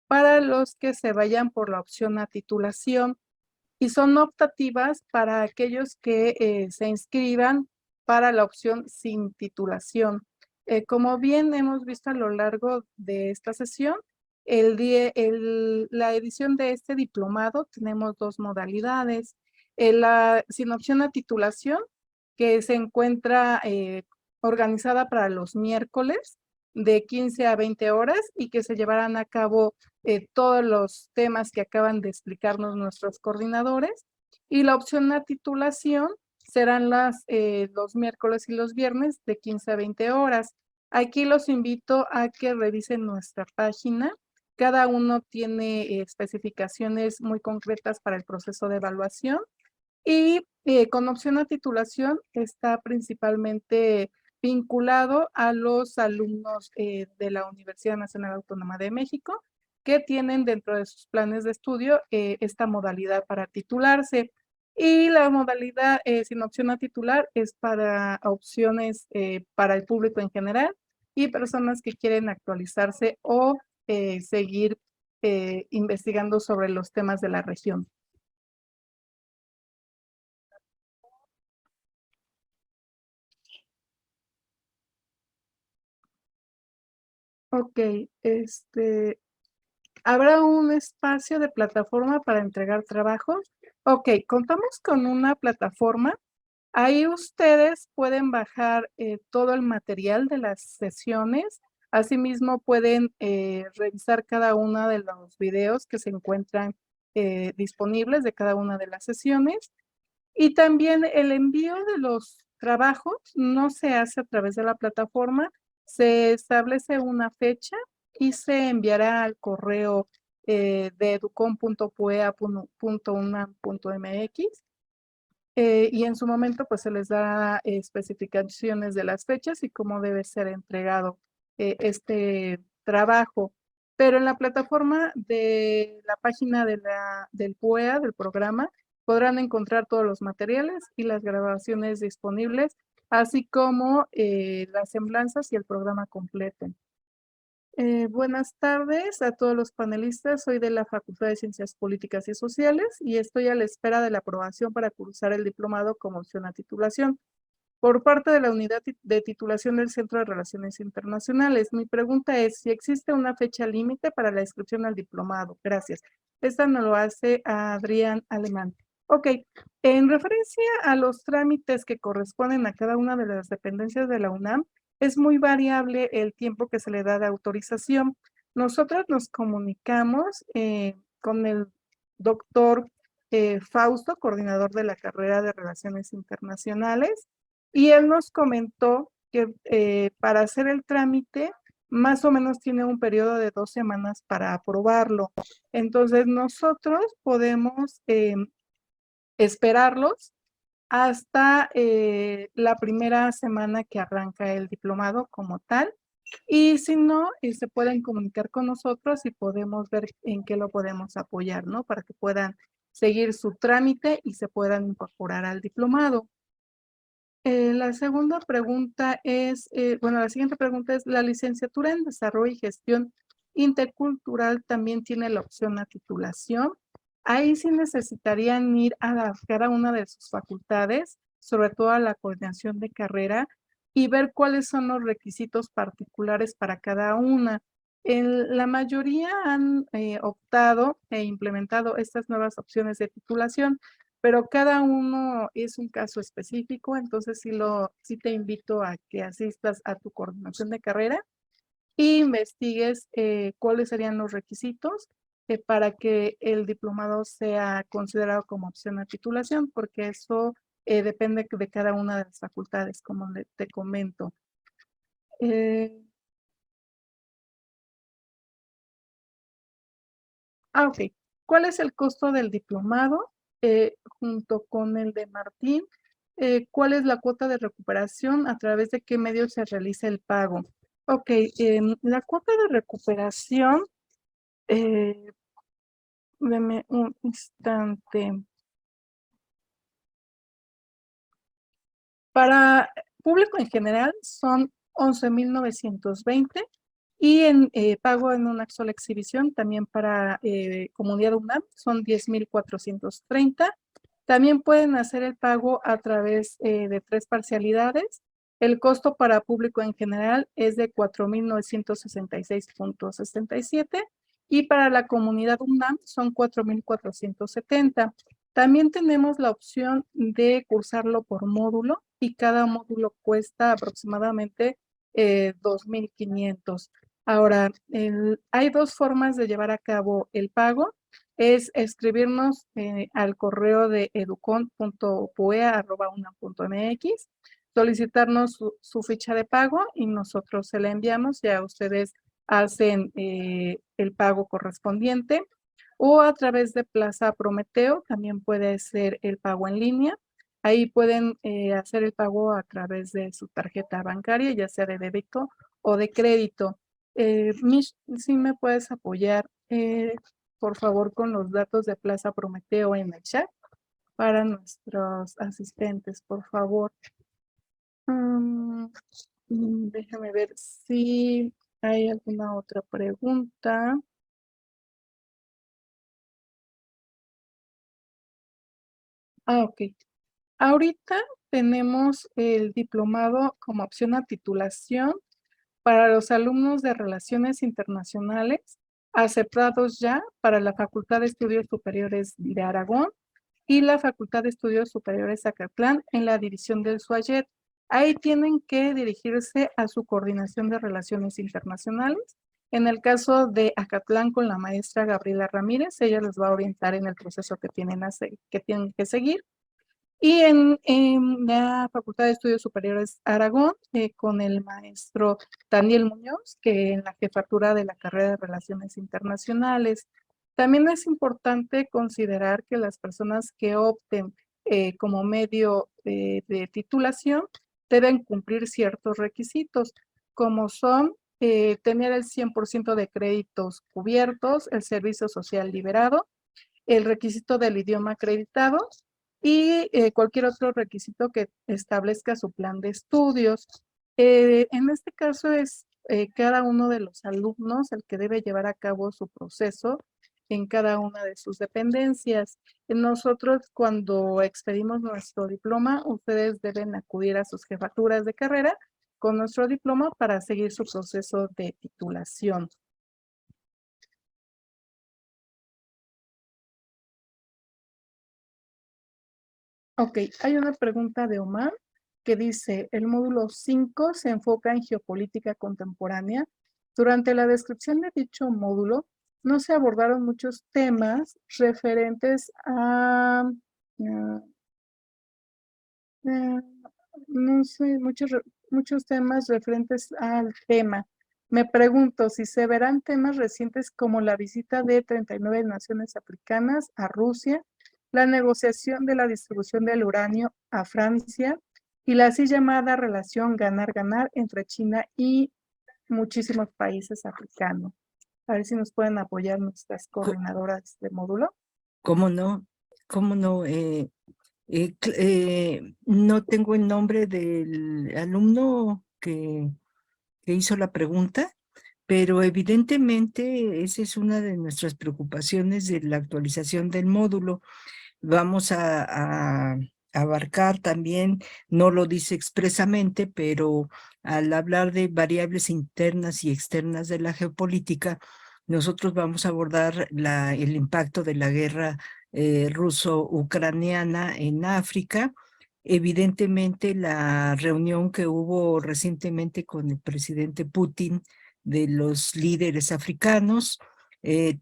para los que se vayan por la opción a titulación y son optativas para aquellos que se inscriban para la opción sin titulación. Como bien hemos visto a lo largo de esta sesión, la edición de este diplomado tenemos dos modalidades. La sin opción a titulación, que se encuentra organizada para los miércoles de 15 a 20 horas y que se llevarán a cabo todos los temas que acaban de explicarnos nuestros coordinadores. Y la opción a titulación serán los miércoles y los viernes de 15 a 20 horas. Aquí los invito a que revisen nuestra página. Cada uno tiene especificaciones muy concretas para el proceso de evaluación, y con opción a titulación está principalmente vinculado a los alumnos de la Universidad Nacional Autónoma de México, que tienen dentro de sus planes de estudio esta modalidad para titularse. Y la modalidad sin opción a titular es para opciones para el público en general y personas que quieren actualizarse o seguir investigando sobre los temas de la región. Ok, ¿habrá un espacio de plataforma para entregar trabajos? Ok, contamos con una plataforma. Ahí ustedes pueden bajar todo el material de las sesiones. Asimismo, pueden revisar cada uno de los videos que se encuentran disponibles de cada una de las sesiones. Y también el envío de los trabajos no se hace a través de la plataforma, se establece una fecha y se enviará al correo de educom.puea.unam.mx y en su momento pues se les da especificaciones de las fechas y cómo debe ser entregado este trabajo. Pero en la plataforma de la página del PUEA, del programa, podrán encontrar todos los materiales y las grabaciones disponibles, así como las semblanzas y el programa completo. Buenas tardes a todos los panelistas. Soy de la Facultad de Ciencias Políticas y Sociales y estoy a la espera de la aprobación para cursar el diplomado como opción a titulación por parte de la unidad de titulación del Centro de Relaciones Internacionales. Mi pregunta es si existe una fecha límite para la inscripción al diplomado. Gracias. Esta nos lo hace Adrián Alemán. Ok, en referencia a los trámites que corresponden a cada una de las dependencias de la UNAM, es muy variable el tiempo que se le da de autorización. Nosotros nos comunicamos con el doctor Fausto, coordinador de la carrera de Relaciones Internacionales, y él nos comentó que para hacer el trámite, más o menos tiene un periodo de 2 semanas para aprobarlo. Entonces, nosotros podemos esperarlos hasta la primera semana que arranca el diplomado como tal. Y si no, se pueden comunicar con nosotros y podemos ver en qué lo podemos apoyar, ¿no? Para que puedan seguir su trámite y se puedan incorporar al diplomado. La segunda pregunta es, la siguiente pregunta es, ¿la licenciatura en Desarrollo y Gestión Intercultural también tiene la opción a titulación? Ahí sí necesitarían ir a cada una de sus facultades, sobre todo a la coordinación de carrera, y ver cuáles son los requisitos particulares para cada una. La mayoría han optado e implementado estas nuevas opciones de titulación, pero cada uno es un caso específico, entonces sí te invito a que asistas a tu coordinación de carrera e investigues cuáles serían los requisitos para que el diplomado sea considerado como opción a titulación, porque eso depende de cada una de las facultades, como te comento. Ok. ¿Cuál es el costo del diplomado junto con el de Martín? ¿Cuál es la cuota de recuperación? ¿A través de qué medio se realiza el pago? Ok, la cuota de recuperación, deme un instante. Para público en general son 11,920 y en pago en una sola exhibición, también para Comunidad UNAM, son 10,430. También pueden hacer el pago a través de 3 parcialidades. El costo para público en general es de 4,966.67 y para la Comunidad UNAM son 4,470. También tenemos la opción de cursarlo por módulo y cada módulo cuesta aproximadamente 2,500. Ahora, hay 2 formas de llevar a cabo el pago. Es escribirnos al correo de educon.pue@unam.mx, solicitarnos su ficha de pago y nosotros se la enviamos. Ya ustedes hacen el pago correspondiente, o a través de Plaza Prometeo también puede ser el pago en línea. Ahí pueden hacer el pago a través de su tarjeta bancaria, ya sea de débito o de crédito. Mish, ¿sí me puedes apoyar, por favor, con los datos de Plaza Prometeo en el chat para nuestros asistentes, por favor? Déjame ver si hay alguna otra pregunta. Ok. Ahorita tenemos el diplomado como opción a titulación para los alumnos de Relaciones Internacionales aceptados ya para la Facultad de Estudios Superiores de Aragón y la Facultad de Estudios Superiores Zacatlán en la división del SUAYET. Ahí tienen que dirigirse a su coordinación de Relaciones Internacionales. En el caso de Acatlán con la maestra Gabriela Ramírez, ella les va a orientar en el proceso que tienen que seguir. Y en la Facultad de Estudios Superiores Aragón, con el maestro Daniel Muñoz, que en la jefatura de la carrera de Relaciones Internacionales. También es importante considerar que las personas que opten como medio de titulación deben cumplir ciertos requisitos, como son tener el 100% de créditos cubiertos, el servicio social liberado, el requisito del idioma acreditado y cualquier otro requisito que establezca su plan de estudios. En este caso es cada uno de los alumnos el que debe llevar a cabo su proceso en cada una de sus dependencias. Nosotros cuando expedimos nuestro diploma, ustedes deben acudir a sus jefaturas de carrera con nuestro diploma para seguir su proceso de titulación. Ok, hay una pregunta de Omar que dice, el módulo 5 se enfoca en geopolítica contemporánea. Durante la descripción de dicho módulo, no se abordaron muchos temas referentes a, no sé, muchos temas referentes al tema. Me pregunto si se verán temas recientes como la visita de 39 naciones africanas a Rusia, la negociación de la distribución del uranio a Francia y la así llamada relación ganar-ganar entre China y muchísimos países africanos. A ver si nos pueden apoyar nuestras coordinadoras de módulo. ¿Cómo no? ¿Cómo no? No tengo el nombre del alumno que hizo la pregunta, pero evidentemente esa es una de nuestras preocupaciones de la actualización del módulo. Vamos a abarcar también, no lo dice expresamente, pero al hablar de variables internas y externas de la geopolítica, nosotros vamos a abordar el impacto de la guerra ruso-ucraniana en África. Evidentemente, la reunión que hubo recientemente con el presidente Putin de los líderes africanos,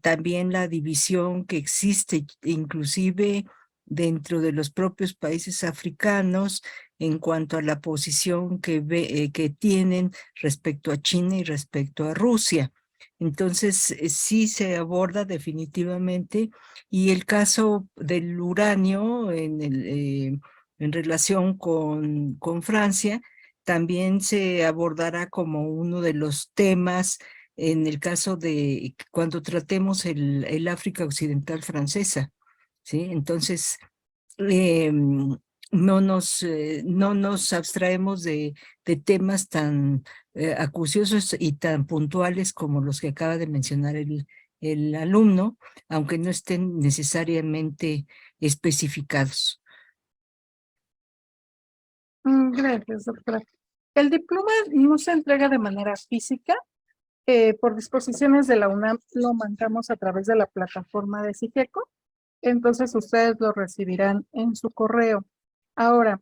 también la división que existe inclusive dentro de los propios países africanos en cuanto a la posición que tienen respecto a China y respecto a Rusia. Entonces, sí se aborda definitivamente, y el caso del uranio en relación con Francia también se abordará como uno de los temas en el caso de cuando tratemos el África Occidental francesa, ¿sí? Entonces, no nos abstraemos de temas tan acuciosos y tan puntuales como los que acaba de mencionar el alumno, aunque no estén necesariamente especificados. Gracias, doctora. El diploma no se entrega de manera física. Por disposiciones de la UNAM lo mandamos a través de la plataforma de CIGECO. Entonces ustedes lo recibirán en su correo. Ahora,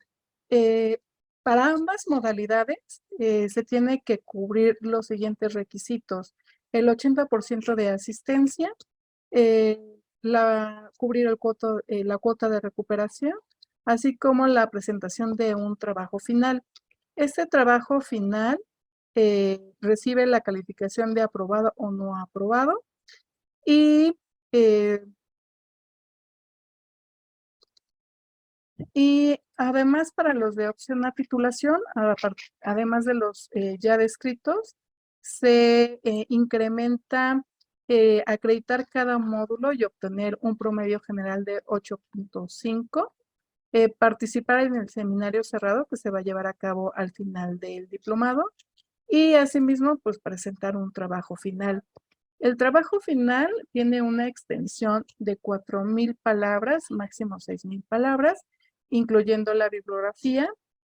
para ambas modalidades se tiene que cubrir los siguientes requisitos: el 80% de asistencia, cubrir la cuota de recuperación, así como la presentación de un trabajo final. Este trabajo final recibe la calificación de aprobado o no aprobado, y además, para los de opción a titulación, además de los ya descritos, se incrementa acreditar cada módulo y obtener un promedio general de 8.5. Participar en el seminario cerrado que se va a llevar a cabo al final del diplomado, y asimismo, pues presentar un trabajo final. El trabajo final tiene una extensión de 4,000 palabras, máximo 6,000 palabras, incluyendo la bibliografía.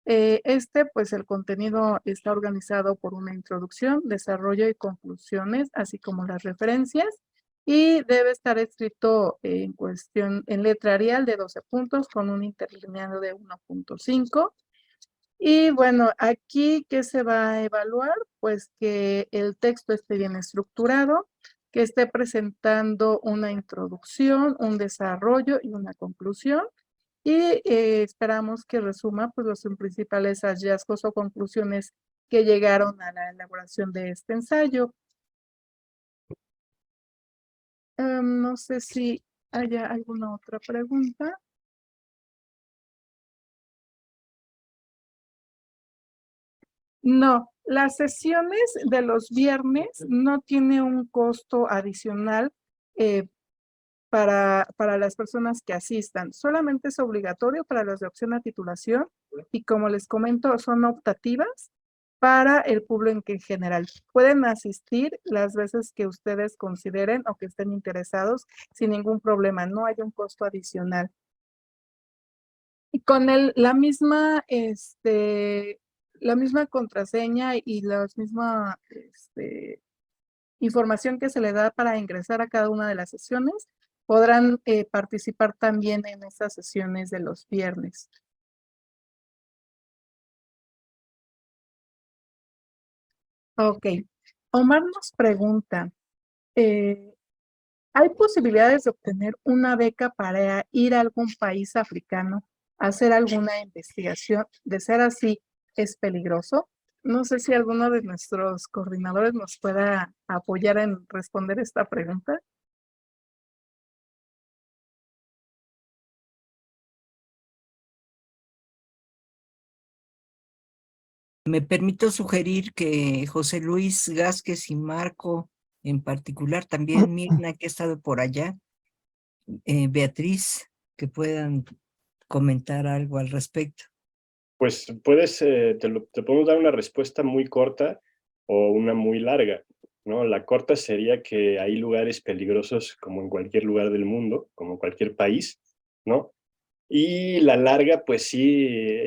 Pues el contenido está organizado por una introducción, desarrollo y conclusiones, así como las referencias, y debe estar escrito en letra Arial de 12 puntos con un interlineado de 1.5. Y bueno, aquí, ¿qué se va a evaluar? Pues que el texto esté bien estructurado, que esté presentando una introducción, un desarrollo y una conclusión. Y esperamos que resuma pues los principales hallazgos o conclusiones que llegaron a la elaboración de este ensayo. No sé si haya alguna otra pregunta. No, las sesiones de los viernes no tiene un costo adicional para las personas que asistan. Solamente es obligatorio para los de opción a titulación, y como les comento, son optativas para el público en general. Pueden asistir las veces que ustedes consideren o que estén interesados sin ningún problema. No hay un costo adicional. Y con la misma contraseña y la misma información que se le da para ingresar a cada una de las sesiones, podrán participar también en estas sesiones de los viernes. Ok. Omar nos pregunta, ¿hay posibilidades de obtener una beca para ir a algún país africano a hacer alguna investigación? De ser así, ¿es peligroso? No sé si alguno de nuestros coordinadores nos pueda apoyar en responder esta pregunta. Me permito sugerir que José Luis Vázquez y Marco en particular, también Mirna, que ha estado por allá, Beatriz, que puedan comentar algo al respecto. Pues puedes, te podemos dar una respuesta muy corta o una muy larga. ¿no? La corta sería que hay lugares peligrosos como en cualquier lugar del mundo, como en cualquier país, ¿no? Y la larga, pues sí,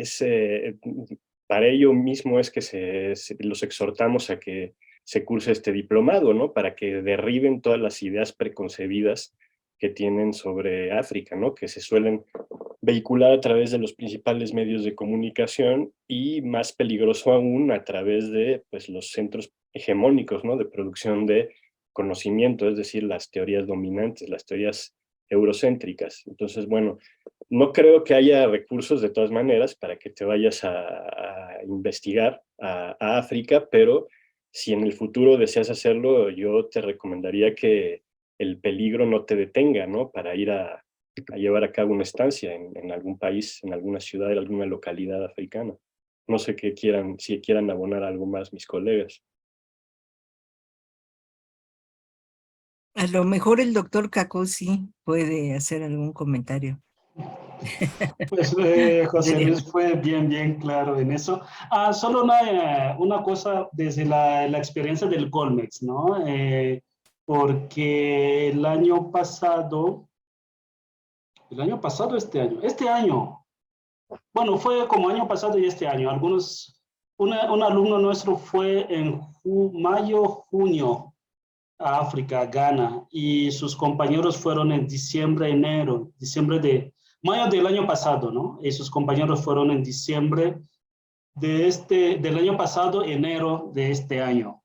para ello mismo es que los exhortamos a que se curse este diplomado, ¿no? Para que derriben todas las ideas preconcebidas que tienen sobre África, ¿no? Que se suelen vehicular a través de los principales medios de comunicación y más peligroso aún a través de pues, los centros hegemónicos, ¿no? De producción de conocimiento, es decir, las teorías dominantes, las teorías eurocéntricas. Entonces, bueno, no creo que haya recursos de todas maneras para que te vayas a investigar a África, pero si en el futuro deseas hacerlo, yo te recomendaría que el peligro no te detenga, ¿no? Para ir a llevar a cabo una estancia en algún país, en alguna ciudad, en alguna localidad africana. No sé qué quieran, si quieran abonar algo más mis colegas. A lo mejor el doctor Cacó sí puede hacer algún comentario. Pues José Luis fue bien claro en eso. Solo una cosa desde la experiencia del Colmex, ¿no? Porque el año pasado, este año, bueno, fue como año pasado y este año, un alumno nuestro fue en mayo, junio, a África, Ghana, y sus compañeros fueron en mayo del año pasado, ¿no? Y sus compañeros fueron en diciembre del año pasado, enero de este año.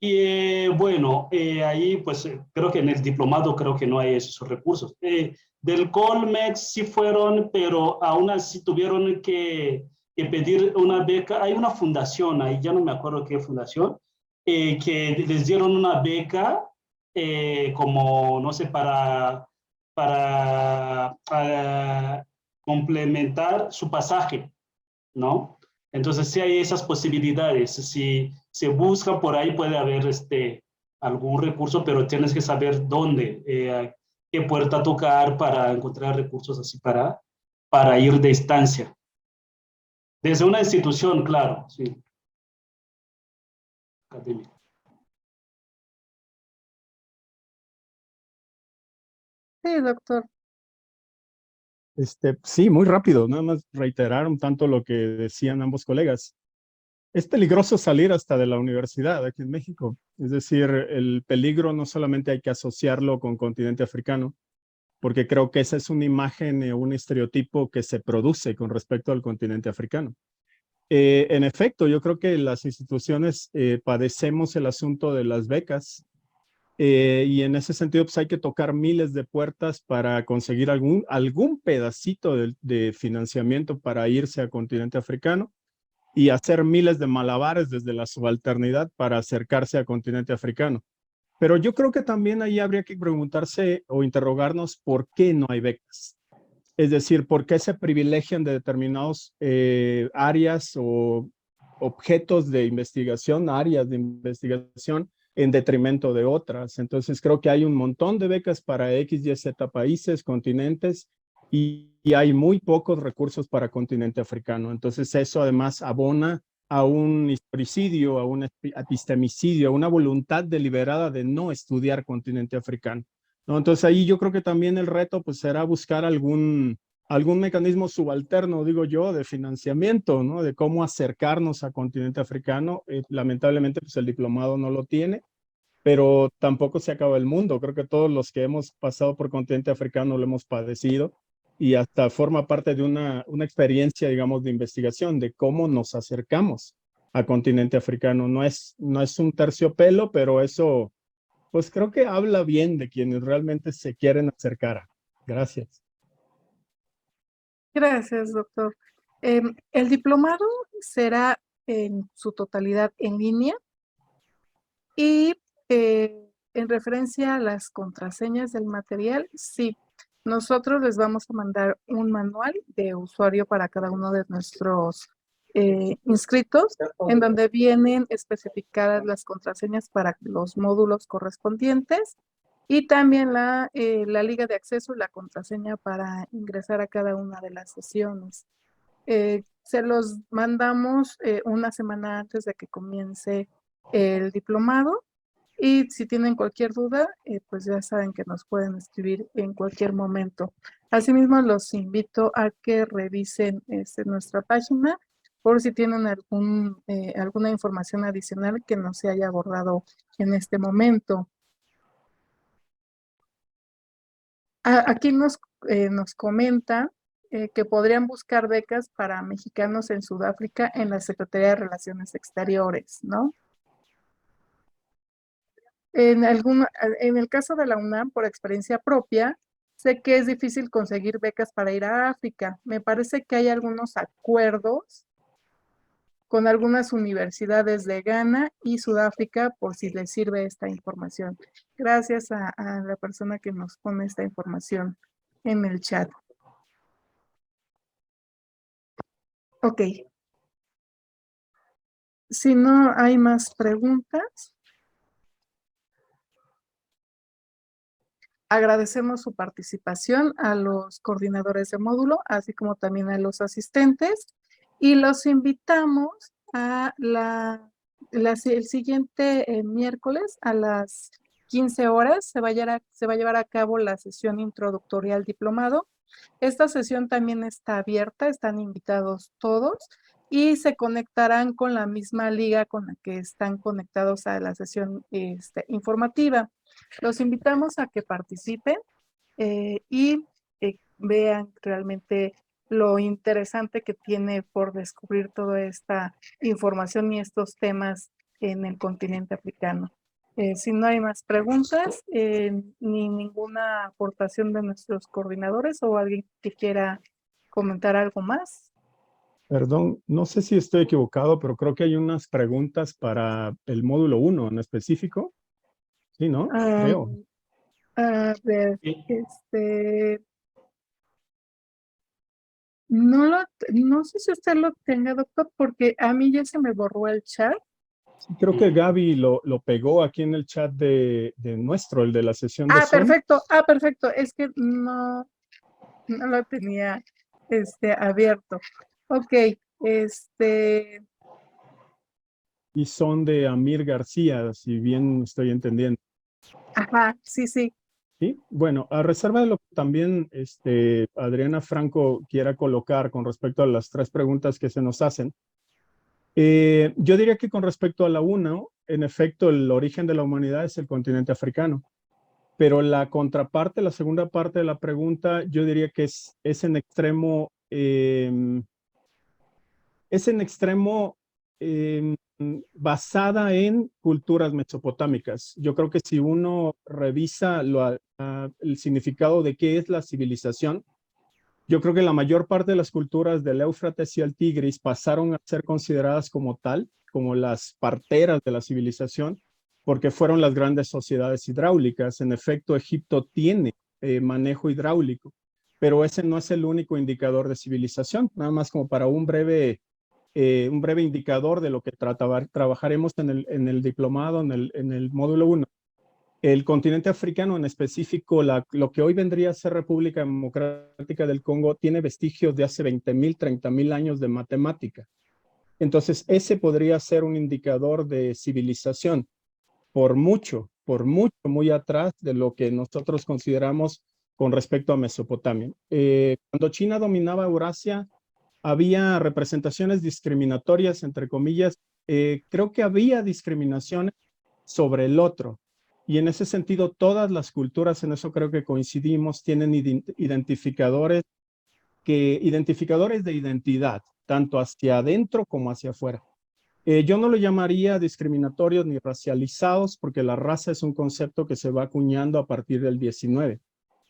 Y bueno, ahí pues creo que en el diplomado creo que no hay esos recursos. Del Colmex sí fueron, pero aún así tuvieron que pedir una beca. Hay una fundación, ahí ya no me acuerdo qué fundación, que les dieron una beca como, no sé, para complementar su pasaje, ¿no? Entonces sí hay esas posibilidades. Si se busca por ahí puede haber algún recurso, pero tienes que saber dónde, qué puerta tocar para encontrar recursos así para ir de estancia. Desde una institución, claro, sí. Académica. Sí, doctor. Sí, muy rápido, nada más reiterar un tanto lo que decían ambos colegas. Es peligroso salir hasta de la universidad aquí en México. Es decir, el peligro no solamente hay que asociarlo con continente africano, porque creo que esa es una imagen, un estereotipo que se produce con respecto al continente africano. En efecto, yo creo que las instituciones padecemos el asunto de las becas y en ese sentido pues hay que tocar miles de puertas para conseguir algún pedacito de financiamiento para irse al continente africano y hacer miles de malabares desde la subalternidad para acercarse al continente africano. Pero yo creo que también ahí habría que preguntarse o interrogarnos por qué no hay becas. Es decir, por qué se privilegian de determinados áreas o objetos de investigación, áreas de investigación, en detrimento de otras. Entonces creo que hay un montón de becas para X, Y, Z países, continentes, y hay muy pocos recursos para continente africano. Entonces eso además abona a un historicidio, a un epistemicidio, a una voluntad deliberada de no estudiar continente africano, ¿no? Entonces ahí yo creo que también el reto pues será buscar algún mecanismo subalterno, digo yo, de financiamiento, ¿no? De cómo acercarnos a continente africano. Lamentablemente pues el diplomado no lo tiene, pero tampoco se acaba el mundo. Creo que todos los que hemos pasado por continente africano lo hemos padecido y hasta forma parte de una experiencia, digamos, de investigación de cómo nos acercamos a continente africano. No es un terciopelo, pero eso, pues creo que habla bien de quienes realmente se quieren acercar. Gracias. Gracias, doctor. El diplomado será en su totalidad en línea y en referencia a las contraseñas del material, sí, nosotros les vamos a mandar un manual de usuario para cada uno de nuestros inscritos, en donde vienen especificadas las contraseñas para los módulos correspondientes y también la liga de acceso y la contraseña para ingresar a cada una de las sesiones. Se los mandamos una semana antes de que comience el diplomado Y si tienen cualquier duda, pues ya saben que nos pueden escribir en cualquier momento. Asimismo, los invito a que revisen nuestra página por si tienen alguna información adicional que no se haya abordado en este momento. Aquí nos comenta que podrían buscar becas para mexicanos en Sudáfrica en la Secretaría de Relaciones Exteriores, ¿no? En el caso de la UNAM, por experiencia propia, sé que es difícil conseguir becas para ir a África. Me parece que hay algunos acuerdos con algunas universidades de Ghana y Sudáfrica, por si les sirve esta información. Gracias a la persona que nos pone esta información en el chat. Ok. Si no hay más preguntas, agradecemos su participación a los coordinadores de módulo, así como también a los asistentes, y los invitamos a el siguiente miércoles a las 15 horas. Se va a llevar a cabo la sesión introductoria al diplomado. Esta sesión también está abierta, están invitados todos y se conectarán con la misma liga con la que están conectados a la sesión informativa. Los invitamos a que participen y vean realmente lo interesante que tiene por descubrir toda esta información y estos temas en el continente africano. Si no hay más preguntas, ni ninguna aportación de nuestros coordinadores o alguien que quiera comentar algo más. Perdón, no sé si estoy equivocado, pero creo que hay unas preguntas para el módulo 1 en específico. Sí, ¿no? Creo. A ver, no sé si usted lo tenga, doctor, porque a mí ya se me borró el chat. Sí, creo que Gaby lo pegó aquí en el chat de nuestro, el de la sesión de Zoom. Perfecto. Es que no lo tenía abierto. Ok, Y son de Amir García, si bien estoy entendiendo. Ajá, sí. Sí, bueno, a reserva de lo que también Adriana Franco quiera colocar con respecto a las 3 preguntas que se nos hacen. Yo diría que con respecto a la 1, en efecto, el origen de la humanidad es el continente africano. Pero la contraparte, la segunda parte de la pregunta, yo diría que es en extremo, basada en culturas mesopotámicas. Yo creo que si uno revisa el significado de qué es la civilización, yo creo que la mayor parte de las culturas del Éufrates y el Tigris pasaron a ser consideradas como tal, como las parteras de la civilización, porque fueron las grandes sociedades hidráulicas. En efecto, Egipto tiene manejo hidráulico, pero ese no es el único indicador de civilización. Nada más como para un breve indicador de lo que trabajaremos en el diplomado, en el módulo 1. El continente africano, en específico, lo que hoy vendría a ser República Democrática del Congo, tiene vestigios de hace 20,000, 30,000 años de matemática. Entonces, ese podría ser un indicador de civilización por mucho, muy atrás de lo que nosotros consideramos con respecto a Mesopotamia. Cuando China dominaba Eurasia, había representaciones discriminatorias, entre comillas. Creo que había discriminaciones sobre el otro. Y en ese sentido, todas las culturas, en eso creo que coincidimos, tienen identificadores de identidad, tanto hacia adentro como hacia afuera. Yo no lo llamaría discriminatorios ni racializados, porque la raza es un concepto que se va acuñando a partir del 19.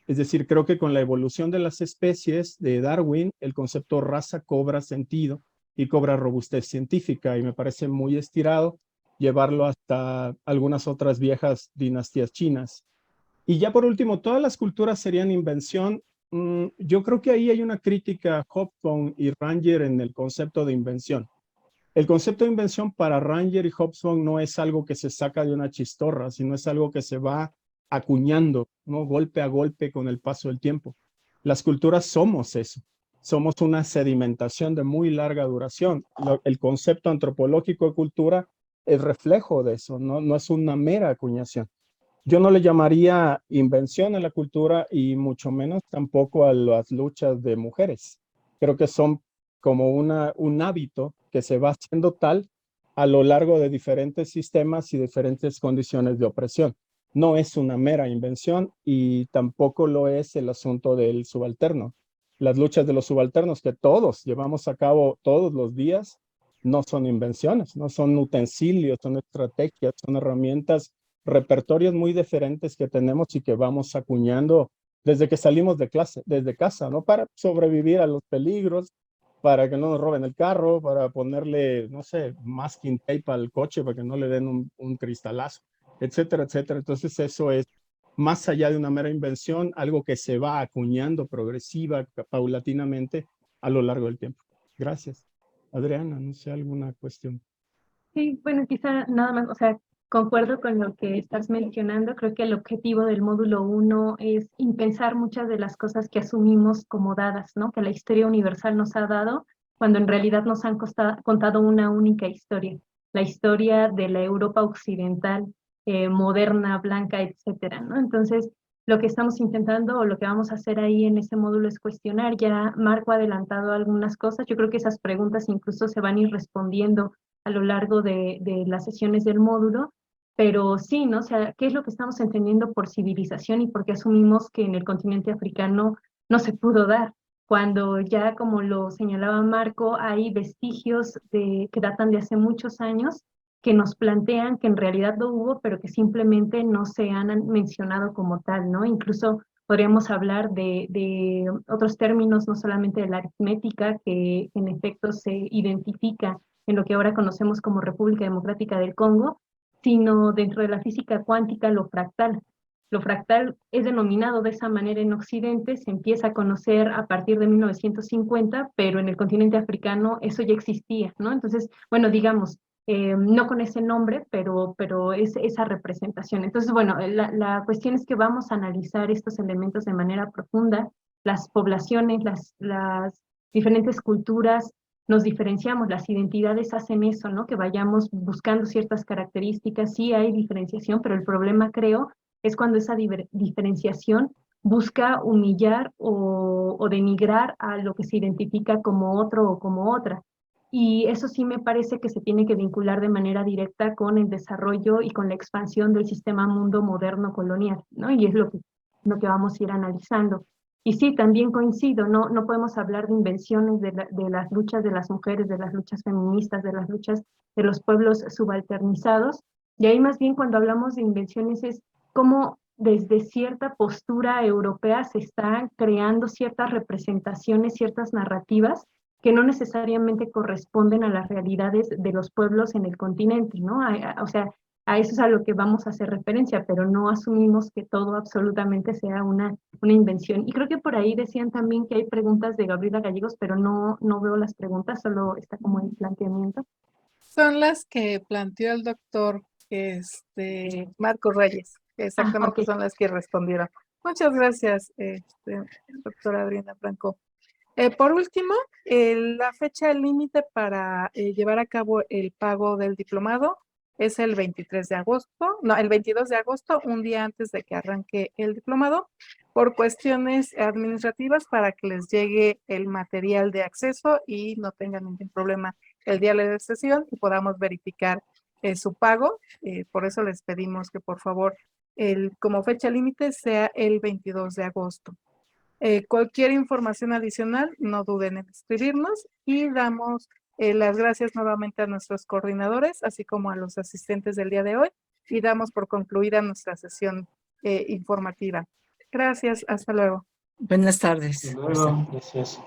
Es decir, creo que con la evolución de las especies de Darwin, el concepto raza cobra sentido y cobra robustez científica, y me parece muy estirado llevarlo hasta algunas otras viejas dinastías chinas. Y ya por último, todas las culturas serían invención. Yo creo que ahí hay una crítica a Hobsbawm y Ranger en el concepto de invención. El concepto de invención para Ranger y Hobsbawm no es algo que se saca de una chistorra, sino es algo que se va acuñando, ¿no? Golpe a golpe con el paso del tiempo. Las culturas somos eso. Somos una sedimentación de muy larga duración. El concepto antropológico de cultura es reflejo de eso, no es una mera acuñación. Yo no le llamaría invención a la cultura y mucho menos tampoco a las luchas de mujeres. Creo que son como un hábito que se va haciendo tal a lo largo de diferentes sistemas y diferentes condiciones de opresión. No es una mera invención y tampoco lo es el asunto del subalterno. Las luchas de los subalternos que todos llevamos a cabo todos los días no son invenciones, no son utensilios, son estrategias, son herramientas, repertorios muy diferentes que tenemos y que vamos acuñando desde que salimos de clase, desde casa, ¿no? Para sobrevivir a los peligros, para que no nos roben el carro, para ponerle, no sé, masking tape al coche para que no le den un cristalazo, etcétera, etcétera. Entonces eso es más allá de una mera invención, algo que se va acuñando progresiva, paulatinamente a lo largo del tiempo. Gracias. Adriana, no sé, alguna cuestión. Sí, bueno, quizá nada más, o sea, concuerdo con lo que estás mencionando. Creo que el objetivo del módulo 1 es impensar muchas de las cosas que asumimos como dadas, ¿no? Que la historia universal nos ha dado, cuando en realidad nos han contado una única historia, la historia de la Europa occidental, moderna, blanca, etcétera, ¿no? Entonces, lo que estamos intentando o lo que vamos a hacer ahí en ese módulo es cuestionar. Ya Marco ha adelantado algunas cosas. Yo creo que esas preguntas incluso se van a ir respondiendo a lo largo de las sesiones del módulo, pero sí, ¿no? O sea, ¿qué es lo que estamos entendiendo por civilización y por qué asumimos que en el continente africano no se pudo dar? Cuando ya, como lo señalaba Marco, hay vestigios que datan de hace muchos años que nos plantean que en realidad lo hubo, pero que simplemente no se han mencionado como tal, ¿no? Incluso podríamos hablar de otros términos, no solamente de la aritmética, que en efecto se identifica en lo que ahora conocemos como República Democrática del Congo, sino dentro de la física cuántica lo fractal. Lo fractal es denominado de esa manera en Occidente, se empieza a conocer a partir de 1950, pero en el continente africano eso ya existía, ¿no? Entonces, bueno, digamos, no con ese nombre, pero es esa representación. Entonces, bueno, la cuestión es que vamos a analizar estos elementos de manera profunda, las poblaciones, las diferentes culturas, nos diferenciamos, las identidades hacen eso, ¿no? Que vayamos buscando ciertas características, sí hay diferenciación, pero el problema, creo, es cuando esa diferenciación busca humillar o denigrar a lo que se identifica como otro o como otra. Y eso sí me parece que se tiene que vincular de manera directa con el desarrollo y con la expansión del sistema mundo moderno colonial, ¿no? Y es lo que vamos a ir analizando. Y sí, también coincido, no podemos hablar de invenciones de las luchas de las mujeres, de las luchas feministas, de las luchas de los pueblos subalternizados. Y ahí más bien cuando hablamos de invenciones es cómo desde cierta postura europea se están creando ciertas representaciones, ciertas narrativas que no necesariamente corresponden a las realidades de los pueblos en el continente, ¿no? O sea, a eso es a lo que vamos a hacer referencia, pero no asumimos que todo absolutamente sea una invención. Y creo que por ahí decían también que hay preguntas de Gabriela Gallegos, pero no veo las preguntas, solo está como el planteamiento. Son las que planteó el doctor Marco Reyes, que exactamente okay. Son las que respondieron. Muchas gracias, doctora Adriana Franco. Por último, la fecha límite para llevar a cabo el pago del diplomado es el 22 de agosto, un día antes de que arranque el diplomado, por cuestiones administrativas para que les llegue el material de acceso y no tengan ningún problema el día de la sesión y podamos verificar su pago. Por eso les pedimos que por favor, como fecha límite sea el 22 de agosto. Cualquier información adicional, no duden en escribirnos y damos las gracias nuevamente a nuestros coordinadores, así como a los asistentes del día de hoy, y damos por concluida nuestra sesión informativa. Gracias, hasta luego. Buenas tardes. Hasta luego. Gracias.